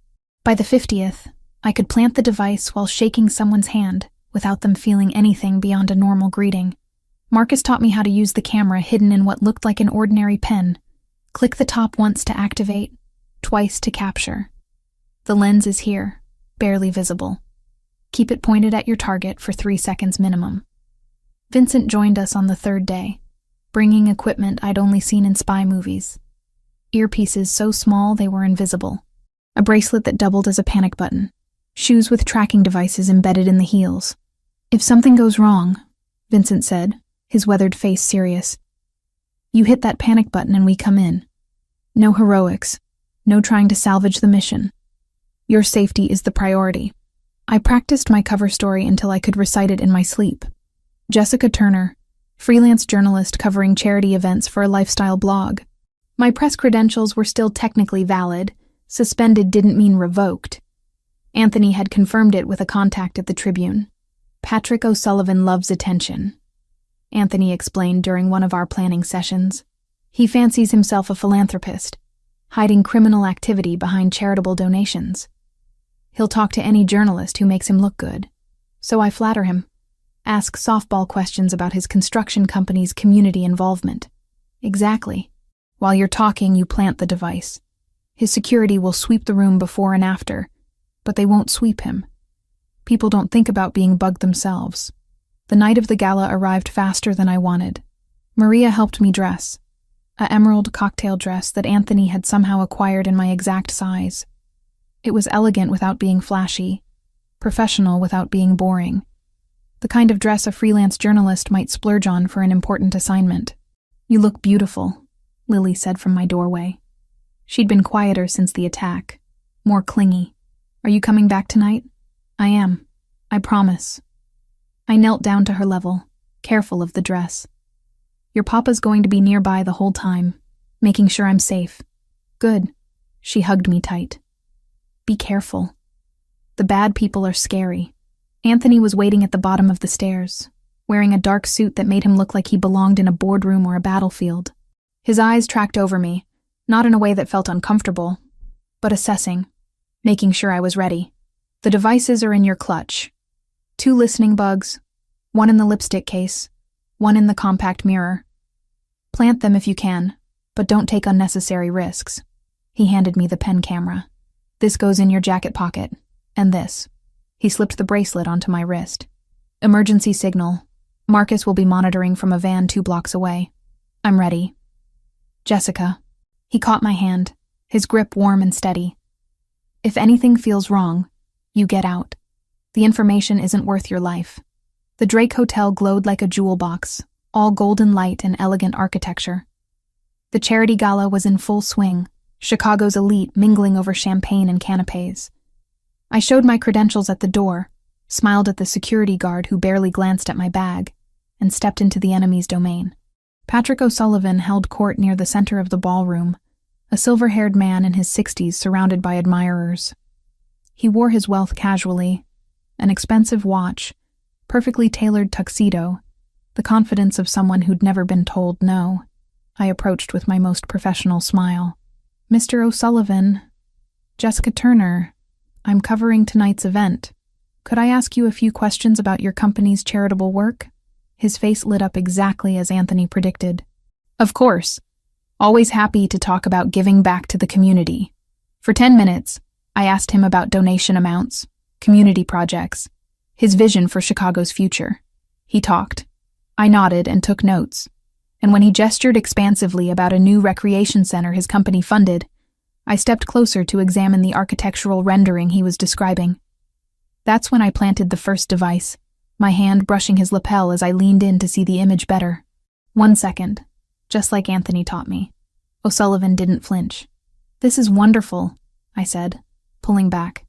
By the 50th, I could plant the device while shaking someone's hand, without them feeling anything beyond a normal greeting. Marcus taught me how to use the camera hidden in what looked like an ordinary pen. Click the top once to activate, twice to capture. The lens is here, barely visible. Keep it pointed at your target for 3 seconds minimum. Vincent joined us on the third day, bringing equipment I'd only seen in spy movies. Earpieces so small they were invisible. A bracelet that doubled as a panic button. Shoes with tracking devices embedded in the heels. "If something goes wrong," Vincent said, his weathered face serious, "you hit that panic button and we come in. No heroics, no trying to salvage the mission. Your safety is the priority." I practiced my cover story until I could recite it in my sleep. Jessica Turner, freelance journalist covering charity events for a lifestyle blog. My press credentials were still technically valid. Suspended didn't mean revoked. Anthony had confirmed it with a contact at the Tribune. "Patrick O'Sullivan loves attention," Anthony explained during one of our planning sessions. "He fancies himself a philanthropist, hiding criminal activity behind charitable donations. He'll talk to any journalist who makes him look good. So I flatter him. Ask softball questions about his construction company's community involvement." "Exactly. While you're talking, you plant the device. His security will sweep the room before and after, but they won't sweep him. People don't think about being bugged themselves." The night of the gala arrived faster than I wanted. Maria helped me dress. An emerald cocktail dress that Anthony had somehow acquired in my exact size. It was elegant without being flashy, professional without being boring. The kind of dress a freelance journalist might splurge on for an important assignment. "You look beautiful," Lily said from my doorway. She'd been quieter since the attack, more clingy. "Are you coming back tonight?" "I am. I promise." I knelt down to her level, careful of the dress. "Your papa's going to be nearby the whole time, making sure I'm safe." "Good." She hugged me tight. "Be careful. The bad people are scary." Anthony was waiting at the bottom of the stairs, wearing a dark suit that made him look like he belonged in a boardroom or a battlefield. His eyes tracked over me, not in a way that felt uncomfortable, but assessing, making sure I was ready. "The devices are in your clutch. 2 listening bugs, 1 in the lipstick case, 1 in the compact mirror. Plant them if you can, but don't take unnecessary risks." He handed me the pen camera. "This goes in your jacket pocket, and this." He slipped the bracelet onto my wrist. "Emergency signal. Marcus will be monitoring from a van 2 blocks away. I'm ready." "Jessica." He caught my hand, his grip warm and steady. "If anything feels wrong, you get out. The information isn't worth your life." The Drake Hotel glowed like a jewel box, all golden light and elegant architecture. The charity gala was in full swing, Chicago's elite mingling over champagne and canapes. I showed my credentials at the door, smiled at the security guard who barely glanced at my bag, and stepped into the enemy's domain. Patrick O'Sullivan held court near the center of the ballroom, a silver-haired man in his 60s surrounded by admirers. He wore his wealth casually, an expensive watch, perfectly tailored tuxedo, the confidence of someone who'd never been told no. I approached with my most professional smile. "Mr. O'Sullivan, Jessica Turner, I'm covering tonight's event. Could I ask you a few questions about your company's charitable work?" His face lit up exactly as Anthony predicted. "Of course. Always happy to talk about giving back to the community." For 10 minutes, I asked him about donation amounts, community projects, his vision for Chicago's future. He talked. I nodded and took notes. And when he gestured expansively about a new recreation center his company funded, I stepped closer to examine the architectural rendering he was describing. That's when I planted the first device, my hand brushing his lapel as I leaned in to see the image better. 1 second, just like Anthony taught me. O'Sullivan didn't flinch. "This is wonderful," I said, pulling back.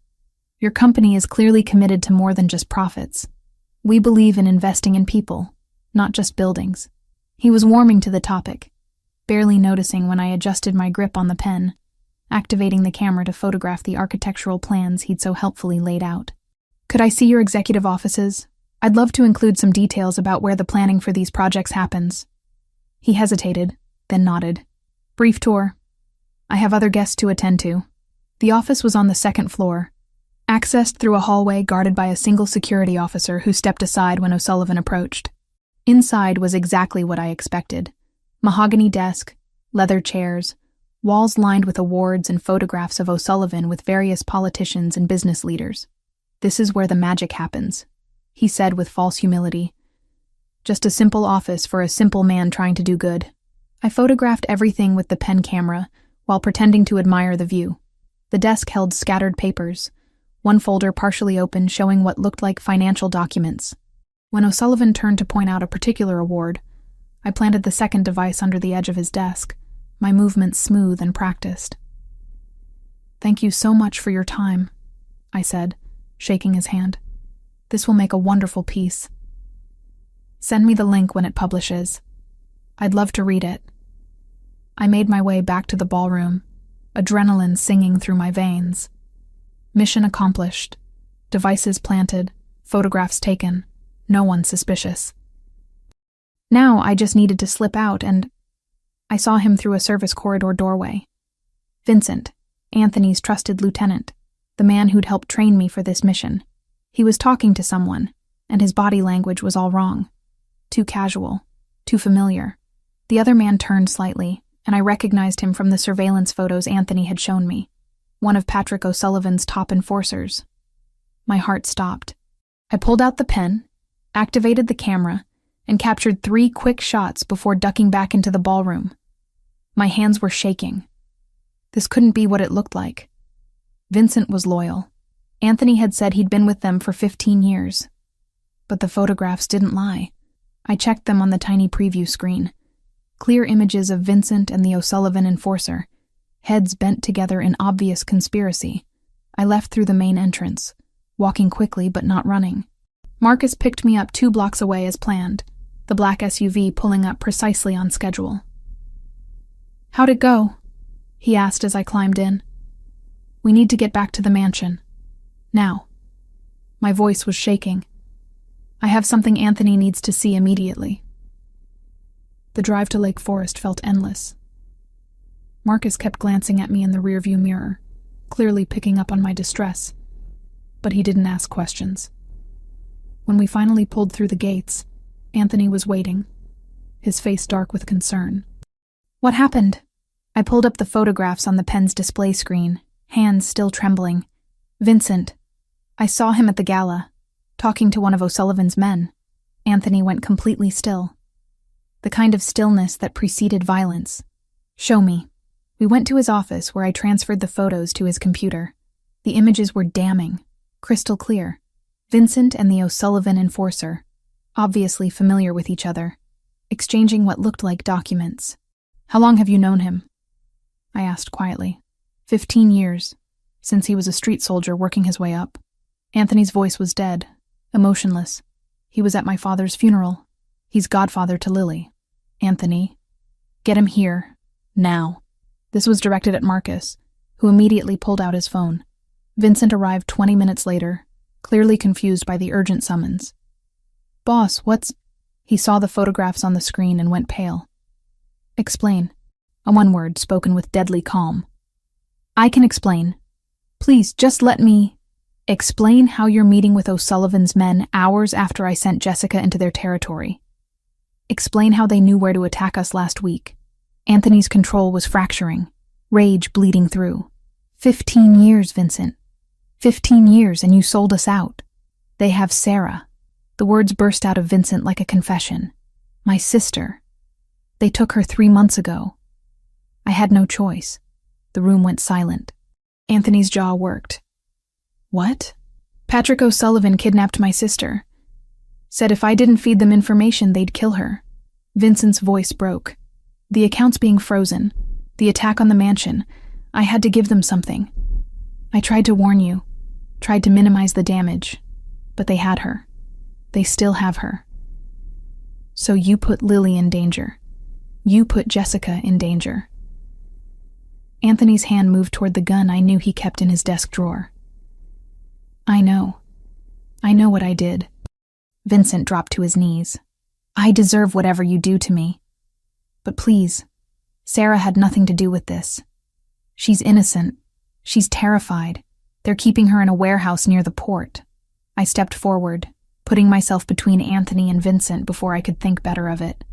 "Your company is clearly committed to more than just profits. We believe in investing in people, not just buildings." He was warming to the topic, barely noticing when I adjusted my grip on the pen, activating the camera to photograph the architectural plans he'd so helpfully laid out. "Could I see your executive offices? I'd love to include some details about where the planning for these projects happens." He hesitated, then nodded. "Brief tour. I have other guests to attend to." The office was on the 2nd floor, accessed through a hallway guarded by a single security officer who stepped aside when O'Sullivan approached. Inside was exactly what I expected. Mahogany desk, leather chairs, walls lined with awards and photographs of O'Sullivan with various politicians and business leaders. "This is where the magic happens," he said with false humility. "Just a simple office for a simple man trying to do good." I photographed everything with the pen camera while pretending to admire the view. The desk held scattered papers, one folder partially open showing what looked like financial documents. When O'Sullivan turned to point out a particular award, I planted the second device under the edge of his desk, my movements smooth and practiced. "Thank you so much for your time," I said, shaking his hand. "This will make a wonderful piece. Send me the link when it publishes. I'd love to read it." I made my way back to the ballroom, adrenaline singing through my veins. Mission accomplished. Devices planted, photographs taken, no one suspicious. Now I just needed to slip out and I saw him through a service corridor doorway. Vincent, Anthony's trusted lieutenant, the man who'd helped train me for this mission. He was talking to someone, and his body language was all wrong. Too casual, too familiar. The other man turned slightly, and I recognized him from the surveillance photos Anthony had shown me. One of Patrick O'Sullivan's top enforcers. My heart stopped. I pulled out the pen, activated the camera, and captured 3 quick shots before ducking back into the ballroom. My hands were shaking. This couldn't be what it looked like. Vincent was loyal. Anthony had said he'd been with them for 15 years. But the photographs didn't lie. I checked them on the tiny preview screen. Clear images of Vincent and the O'Sullivan enforcer, heads bent together in obvious conspiracy. I left through the main entrance, walking quickly but not running. Marcus picked me up 2 blocks away as planned, the black SUV pulling up precisely on schedule. "How'd it go?" he asked as I climbed in. "We need to get back to the mansion. Now." My voice was shaking. "I have something Anthony needs to see immediately." The drive to Lake Forest felt endless. Marcus kept glancing at me in the rearview mirror, clearly picking up on my distress, but he didn't ask questions. When we finally pulled through the gates, Anthony was waiting, his face dark with concern. "What happened?" I pulled up the photographs on the pen's display screen, hands still trembling. "Vincent. I saw him at the gala, talking to one of O'Sullivan's men." Anthony went completely still. The kind of stillness that preceded violence. "Show me." We went to his office where I transferred the photos to his computer. The images were damning, crystal clear. Vincent and the O'Sullivan enforcer, obviously familiar with each other, exchanging what looked like documents. "How long have you known him?" I asked quietly. 15 years, since he was a street soldier working his way up." Anthony's voice was dead, emotionless. "He was at my father's funeral. He's godfather to Lily." "Anthony, get him here, now." This was directed at Marcus, who immediately pulled out his phone. Vincent arrived 20 minutes later, clearly confused by the urgent summons. "Boss, what's—" He saw the photographs on the screen and went pale. "Explain." A one word spoken with deadly calm. "I can explain. Please, just let me—" "Explain how you're meeting with O'Sullivan's men hours after I sent Jessica into their territory. Explain how they knew where to attack us last week. Anthony's control was fracturing, rage bleeding through. 15 years, Vincent. 15 years, and you sold us out. They have Sarah." The words burst out of Vincent like a confession. "My sister. They took her 3 months ago. I had no choice." The room went silent. Anthony's jaw worked. "What?" "Patrick O'Sullivan kidnapped my sister. Said if I didn't feed them information, they'd kill her." Vincent's voice broke. "The account's being frozen. The attack on the mansion. I had to give them something. I tried to warn you, tried to minimize the damage, but they had her. They still have her. So you put Lily in danger. You put Jessica in danger." Anthony's hand moved toward the gun I knew he kept in his desk drawer. I know what I did." Vincent dropped to his knees. "I deserve whatever you do to me. But please, Sarah had nothing to do with this. She's innocent. She's terrified. They're keeping her in a warehouse near the port. I stepped forward, putting myself between Anthony and Vincent before I could think better of it.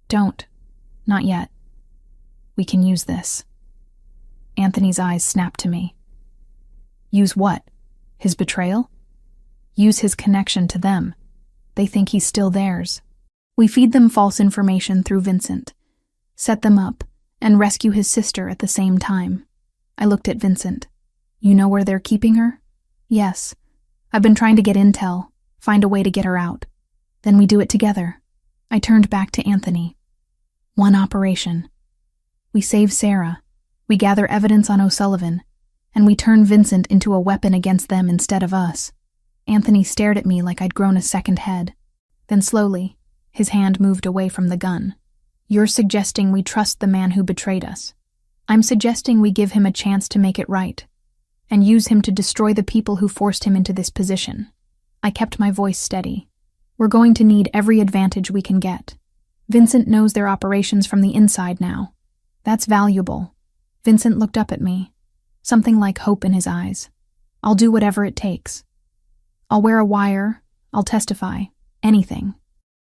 Don't. Not yet. We can use this. Anthony's eyes snapped to me. Use what? His betrayal? Use his connection to them. They think he's still theirs. We feed them false information through Vincent, set them up, and rescue his sister at the same time. I looked at Vincent. You know where they're keeping her? Yes. I've been trying to get intel, find a way to get her out. Then we do it together. I turned back to Anthony. One operation. We save Sarah. We gather evidence on O'Sullivan, and we turn Vincent into a weapon against them instead of us. Anthony stared at me like I'd grown a second head. Then slowly, his hand moved away from the gun. You're suggesting we trust the man who betrayed us. I'm suggesting we give him a chance to make it right, and use him to destroy the people who forced him into this position. I kept my voice steady. We're going to need every advantage we can get. Vincent knows their operations from the inside now. That's valuable. Vincent looked up at me, something like hope in his eyes. I'll do whatever it takes. I'll wear a wire, I'll testify, anything.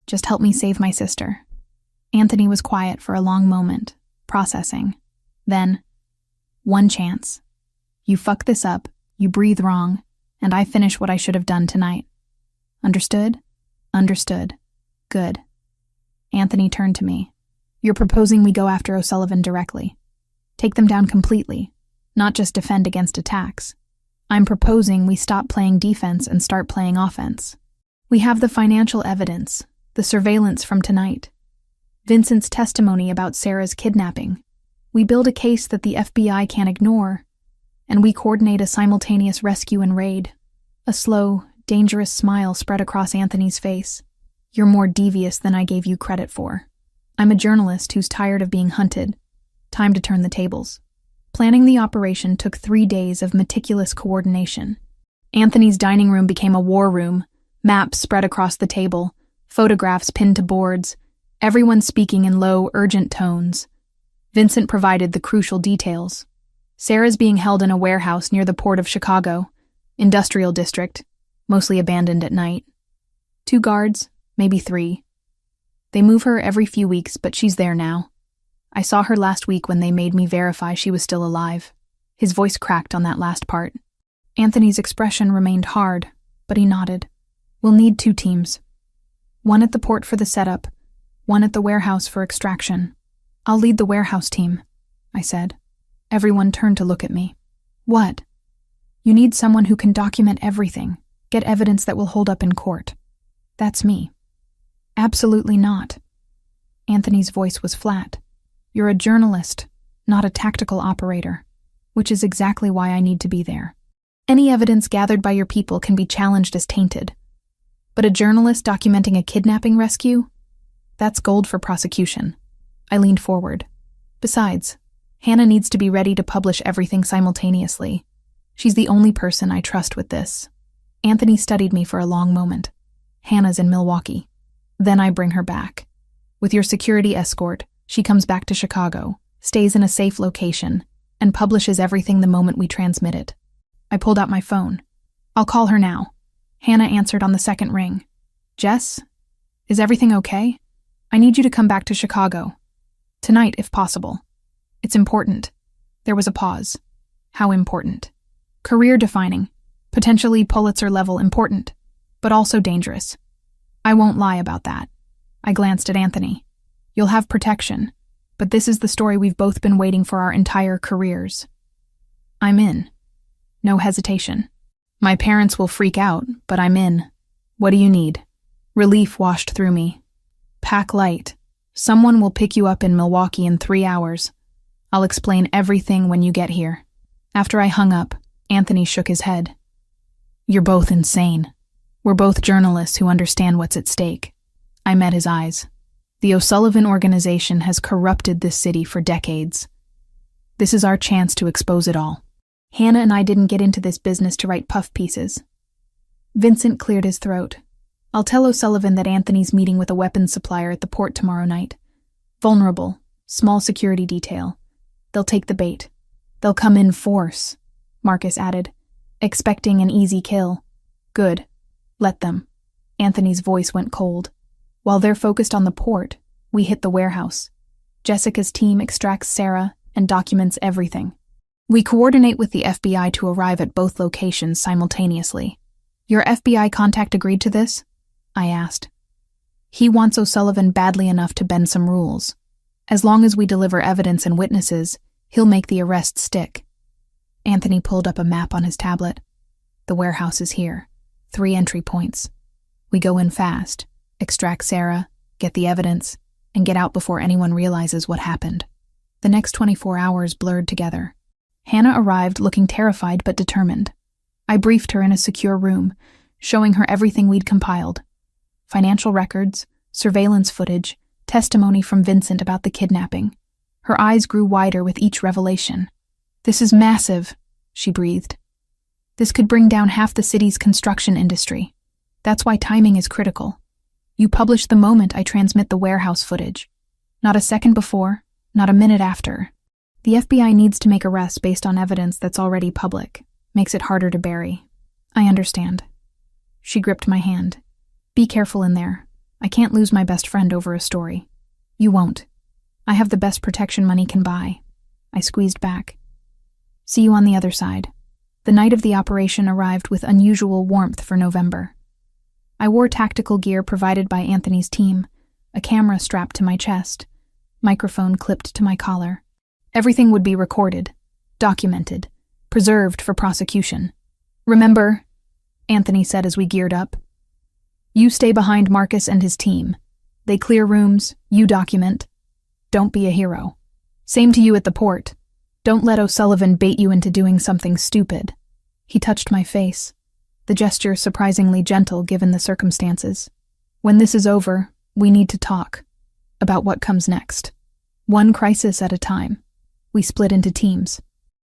Just help me save my sister. Anthony was quiet for a long moment, processing. Then, one chance. You fuck this up, you breathe wrong, and I finish what I should have done tonight. Understood? Understood. Good. Anthony turned to me. You're proposing we go after O'Sullivan directly. Take them down completely, not just defend against attacks. I'm proposing we stop playing defense and start playing offense. We have the financial evidence, the surveillance from tonight, Vincent's testimony about Sarah's kidnapping. We build a case that the FBI can't ignore, and we coordinate a simultaneous rescue and raid. A slow, dangerous smile spread across Anthony's face. You're more devious than I gave you credit for. I'm a journalist who's tired of being hunted. Time to turn the tables. Planning the operation took 3 days of meticulous coordination. Anthony's dining room became a war room, maps spread across the table, photographs pinned to boards, everyone speaking in low, urgent tones. Vincent provided the crucial details. Sarah's being held in a warehouse near the port of Chicago, industrial district, mostly abandoned at night. 2 guards, maybe 3. They move her every few weeks, but she's there now. I saw her last week when they made me verify she was still alive. His voice cracked on that last part. Anthony's expression remained hard, but he nodded. We'll need 2 teams. One at the port for the setup, one at the warehouse for extraction. I'll lead the warehouse team, I said. Everyone turned to look at me. What? You need someone who can document everything, get evidence that will hold up in court. That's me. Absolutely not. Anthony's voice was flat. You're a journalist, not a tactical operator, which is exactly why I need to be there. Any evidence gathered by your people can be challenged as tainted. But a journalist documenting a kidnapping rescue? That's gold for prosecution. I leaned forward. Besides, Hannah needs to be ready to publish everything simultaneously. She's the only person I trust with this. Anthony studied me for a long moment. Hannah's in Milwaukee. Then I bring her back. With your security escort, she comes back to Chicago, stays in a safe location, and publishes everything the moment we transmit it. I pulled out my phone. I'll call her now. Hannah answered on the second ring. Jess? Is everything okay? I need you to come back to Chicago. Tonight, if possible. It's important. There was a pause. How important? Career-defining. Potentially Pulitzer-level important. But also dangerous. I won't lie about that. I glanced at Anthony. You'll have protection, but this is the story we've both been waiting for our entire careers. I'm in. No hesitation. My parents will freak out, but I'm in. What do you need? Relief washed through me. Pack light. Someone will pick you up in Milwaukee in 3 hours. I'll explain everything when you get here. After I hung up, Anthony shook his head. You're both insane. We're both journalists who understand what's at stake. I met his eyes. The O'Sullivan organization has corrupted this city for decades. This is our chance to expose it all. Hannah and I didn't get into this business to write puff pieces. Vincent cleared his throat. I'll tell O'Sullivan that Anthony's meeting with a weapons supplier at the port tomorrow night. Vulnerable, small security detail. They'll take the bait. They'll come in force. Marcus added, expecting an easy kill. Good. Let them. Anthony's voice went cold. While they're focused on the port, we hit the warehouse. Jessica's team extracts Sarah and documents everything. We coordinate with the FBI to arrive at both locations simultaneously. Your FBI contact agreed to this? I asked. He wants O'Sullivan badly enough to bend some rules. As long as we deliver evidence and witnesses, he'll make the arrest stick. Anthony pulled up a map on his tablet. The warehouse is here. 3 entry points. We go in fast, extract Sarah, get the evidence, and get out before anyone realizes what happened. The next 24 hours blurred together. Hannah arrived looking terrified but determined. I briefed her in a secure room, showing her everything we'd compiled. Financial records, surveillance footage, testimony from Vincent about the kidnapping. Her eyes grew wider with each revelation. This is massive, she breathed. This could bring down half the city's construction industry. That's why timing is critical. You publish the moment I transmit the warehouse footage. Not a second before, not a minute after. The FBI needs to make arrests based on evidence that's already public. Makes it harder to bury. I understand. She gripped my hand. Be careful in there. I can't lose my best friend over a story. You won't. I have the best protection money can buy. I squeezed back. See you on the other side. The night of the operation arrived with unusual warmth for November. I wore tactical gear provided by Anthony's team, a camera strapped to my chest, microphone clipped to my collar. Everything would be recorded, documented, preserved for prosecution. Remember, Anthony said as we geared up, you stay behind Marcus and his team. They clear rooms, you document. Don't be a hero. Same to you at the port. Don't let O'Sullivan bait you into doing something stupid. He touched my face, the gesture surprisingly gentle given the circumstances. When this is over, we need to talk about what comes next. One crisis at a time. We split into teams.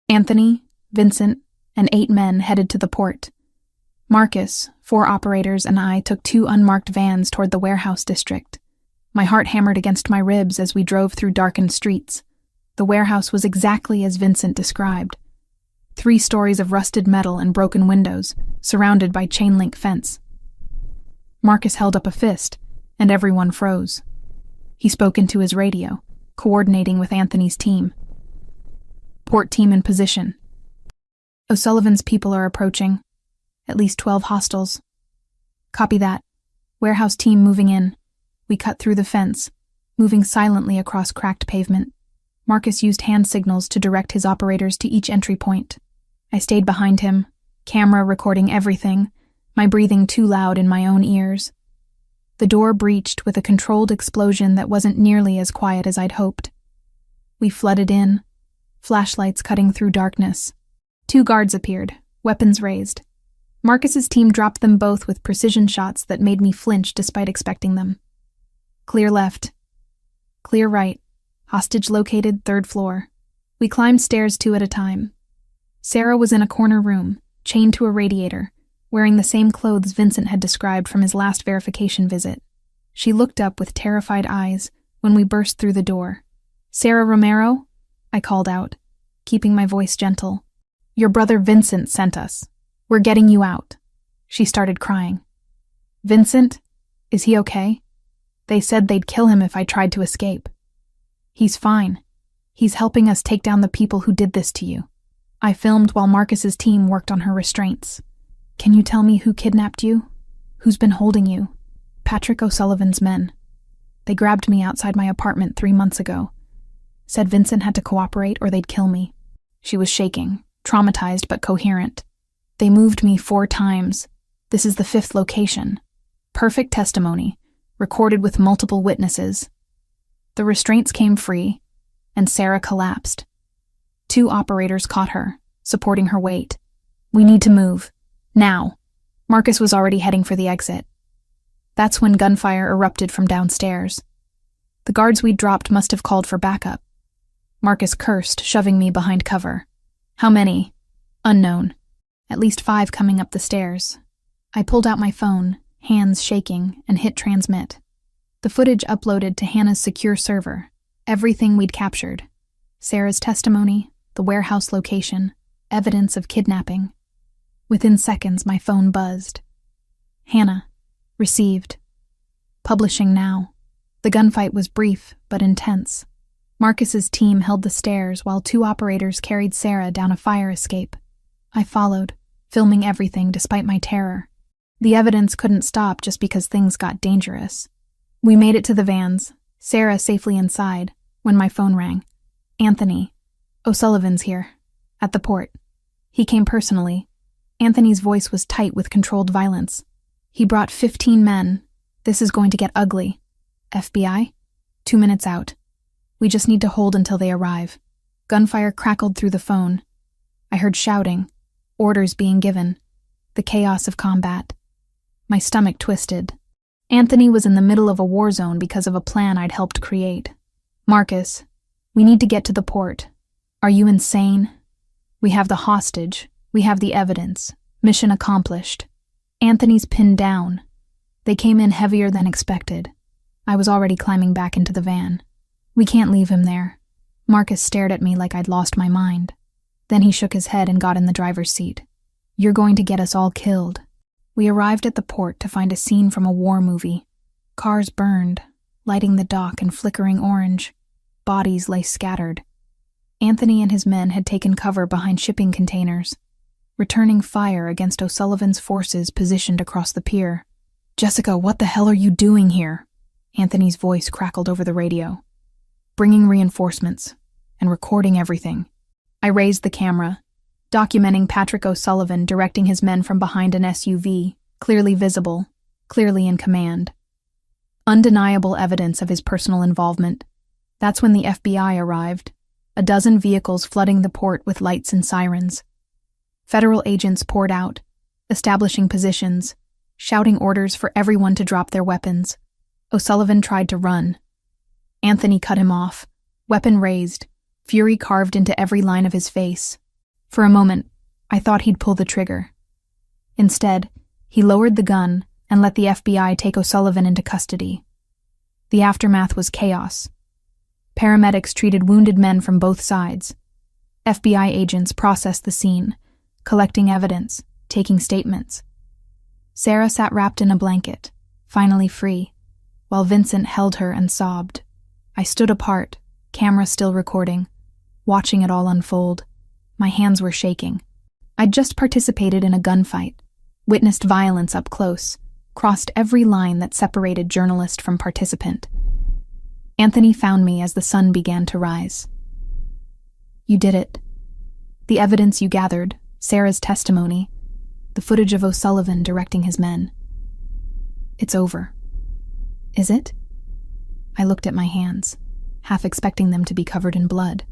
Anthony, Vincent, and 8 men headed to the port. Marcus, 4 operators, and I took 2 unmarked vans toward the warehouse district. My heart hammered against my ribs as we drove through darkened streets. The warehouse was exactly as Vincent described. 3 stories of rusted metal and broken windows, surrounded by chain-link fence. Marcus held up a fist, and everyone froze. He spoke into his radio, coordinating with Anthony's team. Port team in position. O'Sullivan's people are approaching. At least 12 hostiles. Copy that. Warehouse team moving in. We cut through the fence, moving silently across cracked pavement. Marcus used hand signals to direct his operators to each entry point. I stayed behind him, camera recording everything, my breathing too loud in my own ears. The door breached with a controlled explosion that wasn't nearly as quiet as I'd hoped. We flooded in, flashlights cutting through darkness. 2 guards appeared, weapons raised. Marcus's team dropped them both with precision shots that made me flinch despite expecting them. Clear left. Clear right. Hostage located, 3rd floor. We climbed stairs 2 at a time. Sarah was in a corner room, chained to a radiator, wearing the same clothes Vincent had described from his last verification visit. She looked up with terrified eyes when we burst through the door. Sarah Romero? I called out, keeping my voice gentle. Your brother Vincent sent us. We're getting you out. She started crying. Vincent? Is he okay? They said they'd kill him if I tried to escape. He's fine. He's helping us take down the people who did this to you. I filmed while Marcus's team worked on her restraints. Can you tell me who kidnapped you? Who's been holding you? Patrick O'Sullivan's men. They grabbed me outside my apartment 3 months ago. Said Vincent had to cooperate or they'd kill me. She was shaking, traumatized but coherent. They moved me 4 times. This is the 5th location. Perfect testimony, recorded with multiple witnesses. The restraints came free, and Sarah collapsed. 2 operators caught her, supporting her weight. We need to move. Now. Marcus was already heading for the exit. That's when gunfire erupted from downstairs. The guards we'd dropped must have called for backup. Marcus cursed, shoving me behind cover. How many? Unknown. At least 5 coming up the stairs. I pulled out my phone, hands shaking, and hit transmit. The footage uploaded to Hannah's secure server. Everything we'd captured. Sarah's testimony, the warehouse location, Evidence of kidnapping. Within seconds, my phone buzzed. Hannah. Received. Publishing now. The gunfight was brief, but intense. Marcus's team held the stairs while 2 operators carried Sarah down a fire escape. I followed, filming everything despite my terror. The evidence couldn't stop just because things got dangerous. We made it to the vans, Sarah safely inside, when my phone rang. Anthony. O'Sullivan's here. At the port. He came personally. Anthony's voice was tight with controlled violence. He brought 15 men. This is going to get ugly. FBI? 2 minutes out. We just need to hold until they arrive. Gunfire crackled through the phone. I heard shouting, orders being given, the chaos of combat. My stomach twisted. Anthony was in the middle of a war zone because of a plan I'd helped create. Marcus, we need to get to the port. Are you insane? We have the hostage. We have the evidence. Mission accomplished. Anthony's pinned down. They came in heavier than expected. I was already climbing back into the van. We can't leave him there. Marcus stared at me like I'd lost my mind. Then he shook his head and got in the driver's seat. You're going to get us all killed. We arrived at the port to find a scene from a war movie. Cars burned, lighting the dock in flickering orange. Bodies lay scattered. Anthony and his men had taken cover behind shipping containers, returning fire against O'Sullivan's forces positioned across the pier. Jessica, what the hell are you doing here? Anthony's voice crackled over the radio. Bringing reinforcements and recording everything. I raised the camera, documenting Patrick O'Sullivan directing his men from behind an SUV, clearly visible, clearly in command. Undeniable evidence of his personal involvement. That's when the FBI arrived, a dozen vehicles flooding the port with lights and sirens. Federal agents poured out, establishing positions, shouting orders for everyone to drop their weapons. O'Sullivan tried to run. Anthony cut him off, weapon raised, fury carved into every line of his face. For a moment, I thought he'd pull the trigger. Instead, he lowered the gun and let the FBI take O'Sullivan into custody. The aftermath was chaos. Paramedics treated wounded men from both sides. FBI agents processed the scene, collecting evidence, taking statements. Sarah sat wrapped in a blanket, finally free, while Vincent held her and sobbed. I stood apart, camera still recording, watching it all unfold. My hands were shaking. I'd just participated in a gunfight, witnessed violence up close, crossed every line that separated journalist from participant. Anthony found me as the sun began to rise. You did it. The evidence you gathered, Sarah's testimony, the footage of O'Sullivan directing his men. It's over. Is it? I looked at my hands, half expecting them to be covered in blood.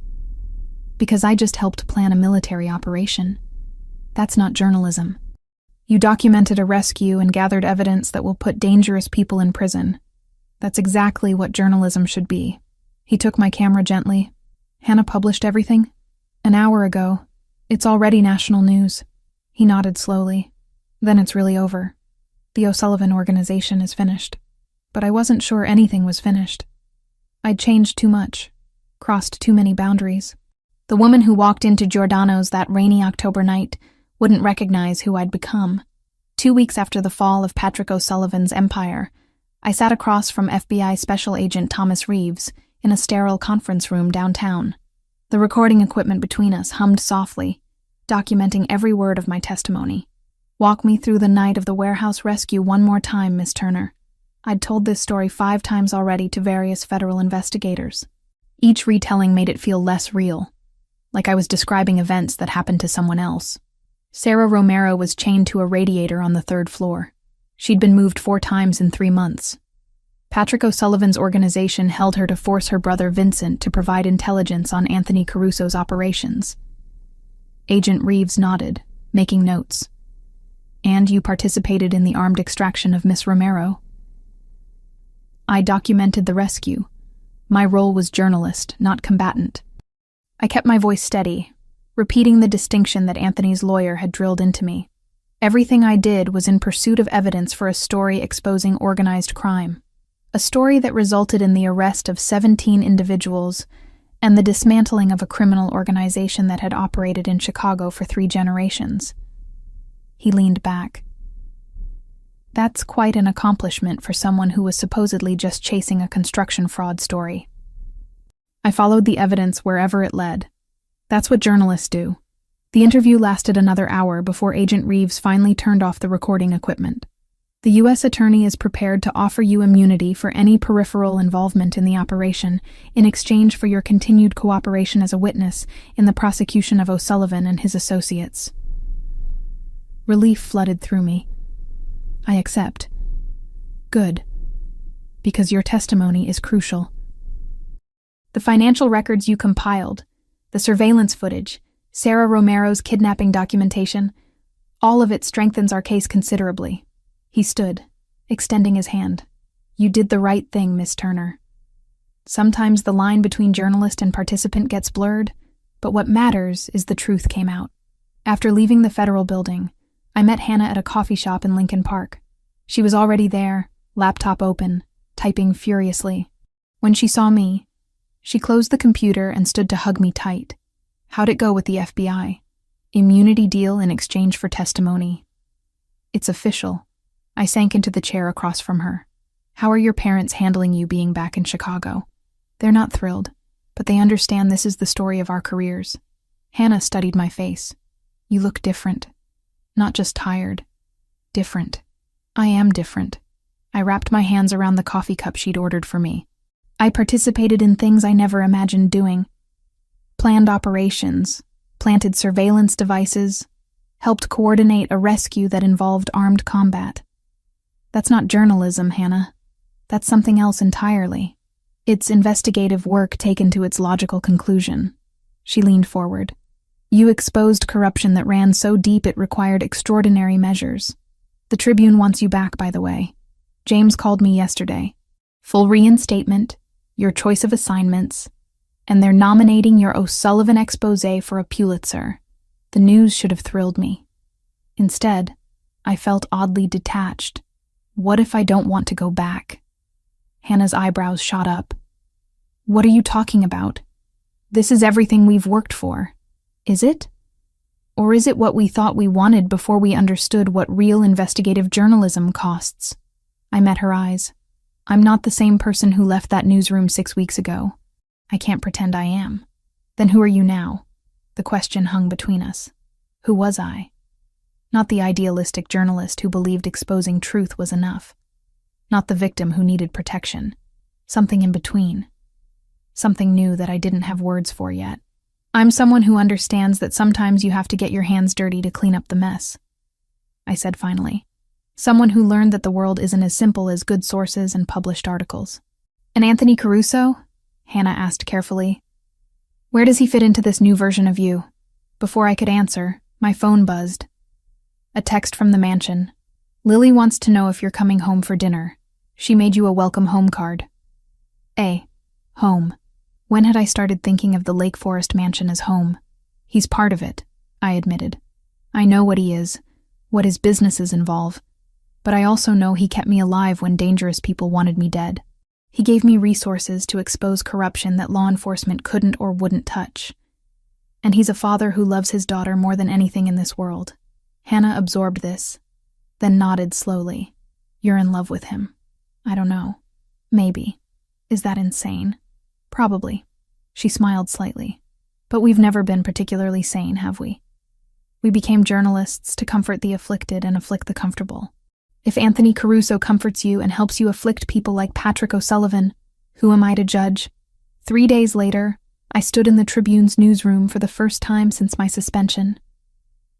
Because I just helped plan a military operation. That's not journalism. You documented a rescue and gathered evidence that will put dangerous people in prison. That's exactly what journalism should be. He took my camera gently. Hannah published everything? An hour ago. It's already national news. He nodded slowly. Then it's really over. The O'Sullivan organization is finished. But I wasn't sure anything was finished. I'd changed too much, crossed too many boundaries. The woman who walked into Giordano's that rainy October night wouldn't recognize who I'd become. 2 weeks after the fall of Patrick O'Sullivan's empire, I sat across from FBI Special Agent Thomas Reeves in a sterile conference room downtown. The recording equipment between us hummed softly, documenting every word of my testimony. Walk me through the night of the warehouse rescue one more time, Miss Turner. I'd told this story 5 times already to various federal investigators. Each retelling made it feel less real, like I was describing events that happened to someone else. Sarah Romero was chained to a radiator on the 3rd floor. She'd been moved 4 times in 3 months. Patrick O'Sullivan's organization held her to force her brother Vincent to provide intelligence on Anthony Caruso's operations. Agent Reeves nodded, making notes. And you participated in the armed extraction of Miss Romero. I documented the rescue. My role was journalist, not combatant. I kept my voice steady, repeating the distinction that Anthony's lawyer had drilled into me. Everything I did was in pursuit of evidence for a story exposing organized crime. A story that resulted in the arrest of 17 individuals and the dismantling of a criminal organization that had operated in Chicago for 3 generations. He leaned back. That's quite an accomplishment for someone who was supposedly just chasing a construction fraud story. I followed the evidence wherever it led. That's what journalists do. The interview lasted another hour before Agent Reeves finally turned off the recording equipment. The U.S. Attorney is prepared to offer you immunity for any peripheral involvement in the operation in exchange for your continued cooperation as a witness in the prosecution of O'Sullivan and his associates. Relief flooded through me. I accept. Good. Because your testimony is crucial. The financial records you compiled, the surveillance footage, Sarah Romero's kidnapping documentation, all of it strengthens our case considerably. He stood, extending his hand. You did the right thing, Miss Turner. Sometimes the line between journalist and participant gets blurred, but what matters is the truth came out. After leaving the federal building, I met Hannah at a coffee shop in Lincoln Park. She was already there, laptop open, typing furiously. When she saw me, she closed the computer and stood to hug me tight. How'd it go with the FBI? Immunity deal in exchange for testimony. It's official. I sank into the chair across from her. How are your parents handling you being back in Chicago? They're not thrilled, but they understand this is the story of our careers. Hannah studied my face. You look different. Not just tired. Different. I am different. I wrapped my hands around the coffee cup she'd ordered for me. I participated in things I never imagined doing. Planned operations, planted surveillance devices, helped coordinate a rescue that involved armed combat. That's not journalism, Hannah. That's something else entirely. It's investigative work taken to its logical conclusion. She leaned forward. You exposed corruption that ran so deep it required extraordinary measures. The Tribune wants you back, by the way. James called me yesterday. Full reinstatement, your choice of assignments, and they're nominating your O'Sullivan exposé for a Pulitzer. The news should have thrilled me. Instead, I felt oddly detached. What if I don't want to go back? Hannah's eyebrows shot up. What are you talking about? This is everything we've worked for. Is it? Or is it what we thought we wanted before we understood what real investigative journalism costs? I met her eyes. I'm not the same person who left that newsroom 6 weeks ago. I can't pretend I am. Then who are you now? The question hung between us. Who was I? Not the idealistic journalist who believed exposing truth was enough. Not the victim who needed protection. Something in between. Something new that I didn't have words for yet. I'm someone who understands that sometimes you have to get your hands dirty to clean up the mess, I said finally. Someone who learned that the world isn't as simple as good sources and published articles. And Anthony Caruso? Hannah asked carefully. Where does he fit into this new version of you? Before I could answer, my phone buzzed. A text from the mansion. Lily wants to know if you're coming home for dinner. She made you a welcome home card. Home. When had I started thinking of the Lake Forest mansion as home? He's part of it, I admitted. I know what he is, what his businesses involve, but I also know he kept me alive when dangerous people wanted me dead. He gave me resources to expose corruption that law enforcement couldn't or wouldn't touch. And he's a father who loves his daughter more than anything in this world. Hannah absorbed this, then nodded slowly. You're in love with him. I don't know. Maybe. Is that insane? Probably. She smiled slightly. But we've never been particularly sane, have we? We became journalists to comfort the afflicted and afflict the comfortable. If Anthony Caruso comforts you and helps you afflict people like Patrick O'Sullivan, who am I to judge? 3 days later, I stood in the Tribune's newsroom for the first time since my suspension.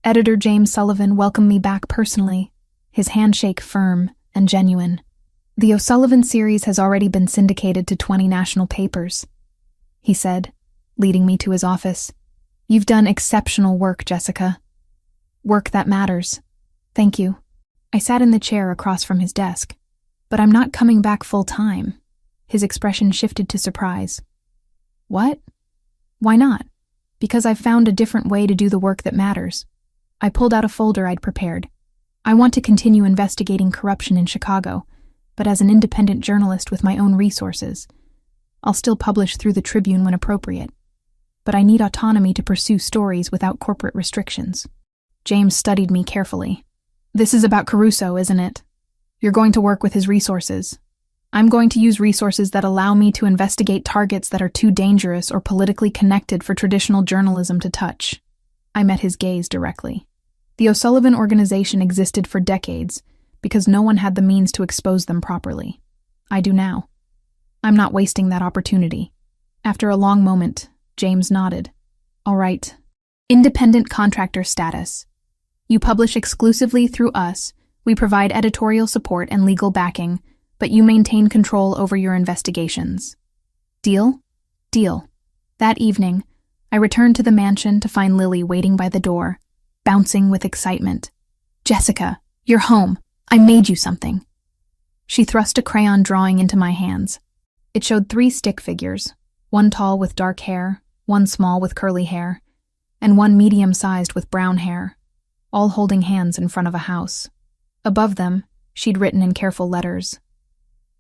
Editor James Sullivan welcomed me back personally, his handshake firm and genuine. The O'Sullivan series has already been syndicated to 20 national papers, he said, leading me to his office. You've done exceptional work, Jessica. Work that matters. Thank you. I sat in the chair across from his desk. But I'm not coming back full-time. His expression shifted to surprise. What? Why not? Because I've found a different way to do the work that matters. I pulled out a folder I'd prepared. I want to continue investigating corruption in Chicago, but as an independent journalist with my own resources. I'll still publish through the Tribune when appropriate. But I need autonomy to pursue stories without corporate restrictions. James studied me carefully. This is about Caruso, isn't it? You're going to work with his resources. I'm going to use resources that allow me to investigate targets that are too dangerous or politically connected for traditional journalism to touch. I met his gaze directly. The O'Sullivan organization existed for decades because no one had the means to expose them properly. I do now. I'm not wasting that opportunity. After a long moment, James nodded. All right. Independent contractor status. You publish exclusively through us. We provide editorial support and legal backing, but you maintain control over your investigations. Deal? Deal. That evening, I returned to the mansion to find Lily waiting by the door, bouncing with excitement. Jessica, you're home. I made you something. She thrust a crayon drawing into my hands. It showed 3 stick figures, one tall with dark hair, one small with curly hair, and one medium-sized with brown hair, all holding hands in front of a house. Above them, she'd written in careful letters,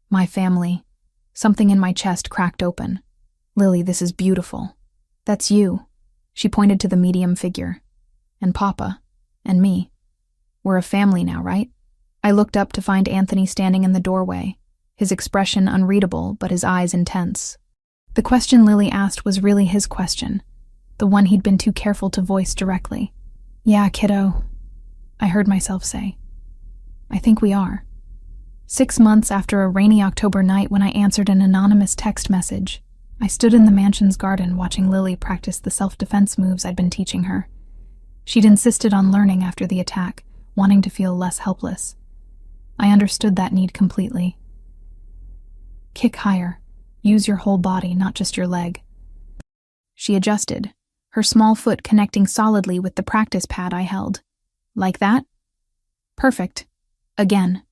"My family." Something in my chest cracked open. "Lily, this is beautiful. That's you." She pointed to the medium figure. "And Papa. And me. We're a family now, right?" I looked up to find Anthony standing in the doorway, his expression unreadable but his eyes intense. The question Lily asked was really his question, the one he'd been too careful to voice directly. "Yeah, kiddo," I heard myself say. "I think we are." 6 months after a rainy October night when I answered an anonymous text message, I stood in the mansion's garden watching Lily practice the self-defense moves I'd been teaching her. She'd insisted on learning after the attack, wanting to feel less helpless. I understood that need completely. "Kick higher. Use your whole body, not just your leg." She adjusted, her small foot connecting solidly with the practice pad I held. "Like that?" "Perfect." Again.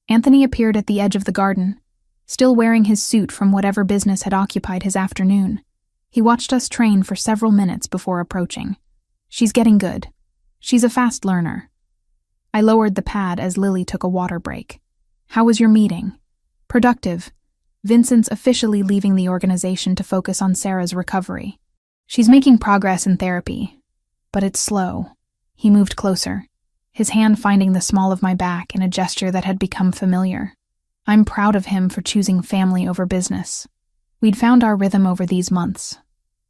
Anthony appeared at the edge of the garden, still wearing his suit from whatever business had occupied his afternoon. He watched us train for several minutes before approaching. "She's getting good. She's a fast learner." I lowered the pad as Lily took a water break. "How was your meeting?" "Productive. Vincent's officially leaving the organization to focus on Sarah's recovery. She's making progress in therapy, but it's slow." He moved closer, his hand finding the small of my back in a gesture that had become familiar. I'm proud of him for choosing family over business. We'd found our rhythm over these months.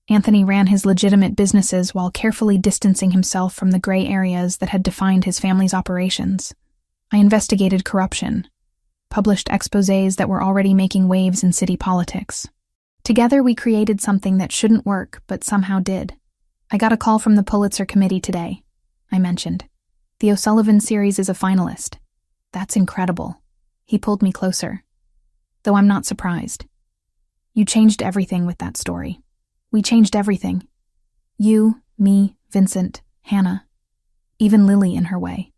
Anthony ran his legitimate businesses while carefully distancing himself from the gray areas that had defined his family's operations. I investigated corruption, published exposés that were already making waves in city politics. Together we created something that shouldn't work, but somehow did. "I got a call from the Pulitzer Committee today," I mentioned. "The O'Sullivan series is a finalist." "That's incredible." He pulled me closer. "Though I'm not surprised. You changed everything with that story. We changed everything. You, me, Vincent, Hannah, even Lily in her way."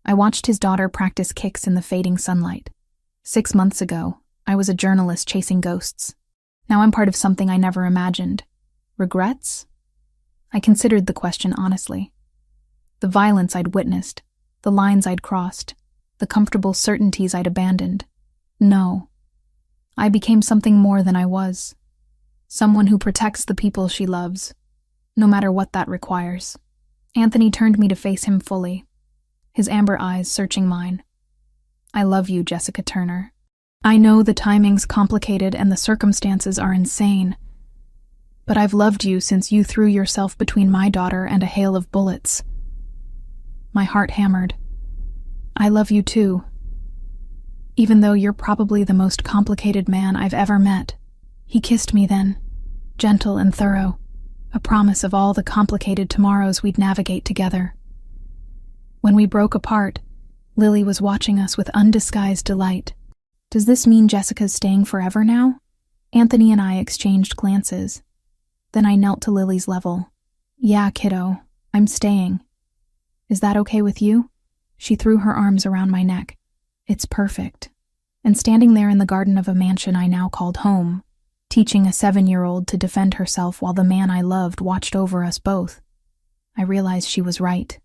I watched his daughter practice kicks in the fading sunlight. 6 months ago, I was a journalist chasing ghosts. Now I'm part of something I never imagined. Regrets? I considered the question honestly. The violence I'd witnessed, the lines I'd crossed, the comfortable certainties I'd abandoned. No. I became something more than I was. Someone who protects the people she loves, no matter what that requires. Anthony turned me to face him fully, his amber eyes searching mine. "I love you, Jessica Turner. I know the timing's complicated and the circumstances are insane, but I've loved you since you threw yourself between my daughter and a hail of bullets." My heart hammered. "I love you too, even though you're probably the most complicated man I've ever met." He kissed me then, gentle and thorough, a promise of all the complicated tomorrows we'd navigate together. When we broke apart, Lily was watching us with undisguised delight. "Does this mean Jessica's staying forever now?" Anthony and I exchanged glances. Then I knelt to Lily's level. "Yeah, kiddo, I'm staying. Is that okay with you?" She threw her arms around my neck. "It's perfect." And standing there in the garden of a mansion I now called home, teaching a 7-year-old to defend herself while the man I loved watched over us both, I realized she was right.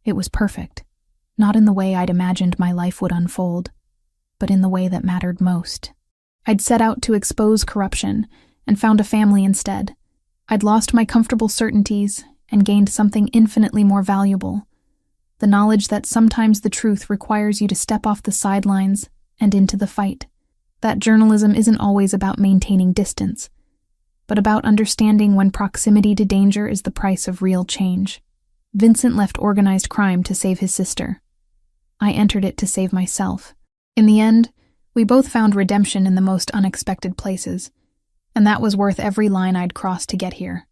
It was perfect, not in the way I'd imagined my life would unfold, but in the way that mattered most. I'd set out to expose corruption and found a family instead. I'd lost my comfortable certainties and gained something infinitely more valuable. The knowledge that sometimes the truth requires you to step off the sidelines and into the fight. That journalism isn't always about maintaining distance, but about understanding when proximity to danger is the price of real change. Vincent left organized crime to save his sister. I entered it to save myself. In the end, we both found redemption in the most unexpected places, and that was worth every line I'd crossed to get here.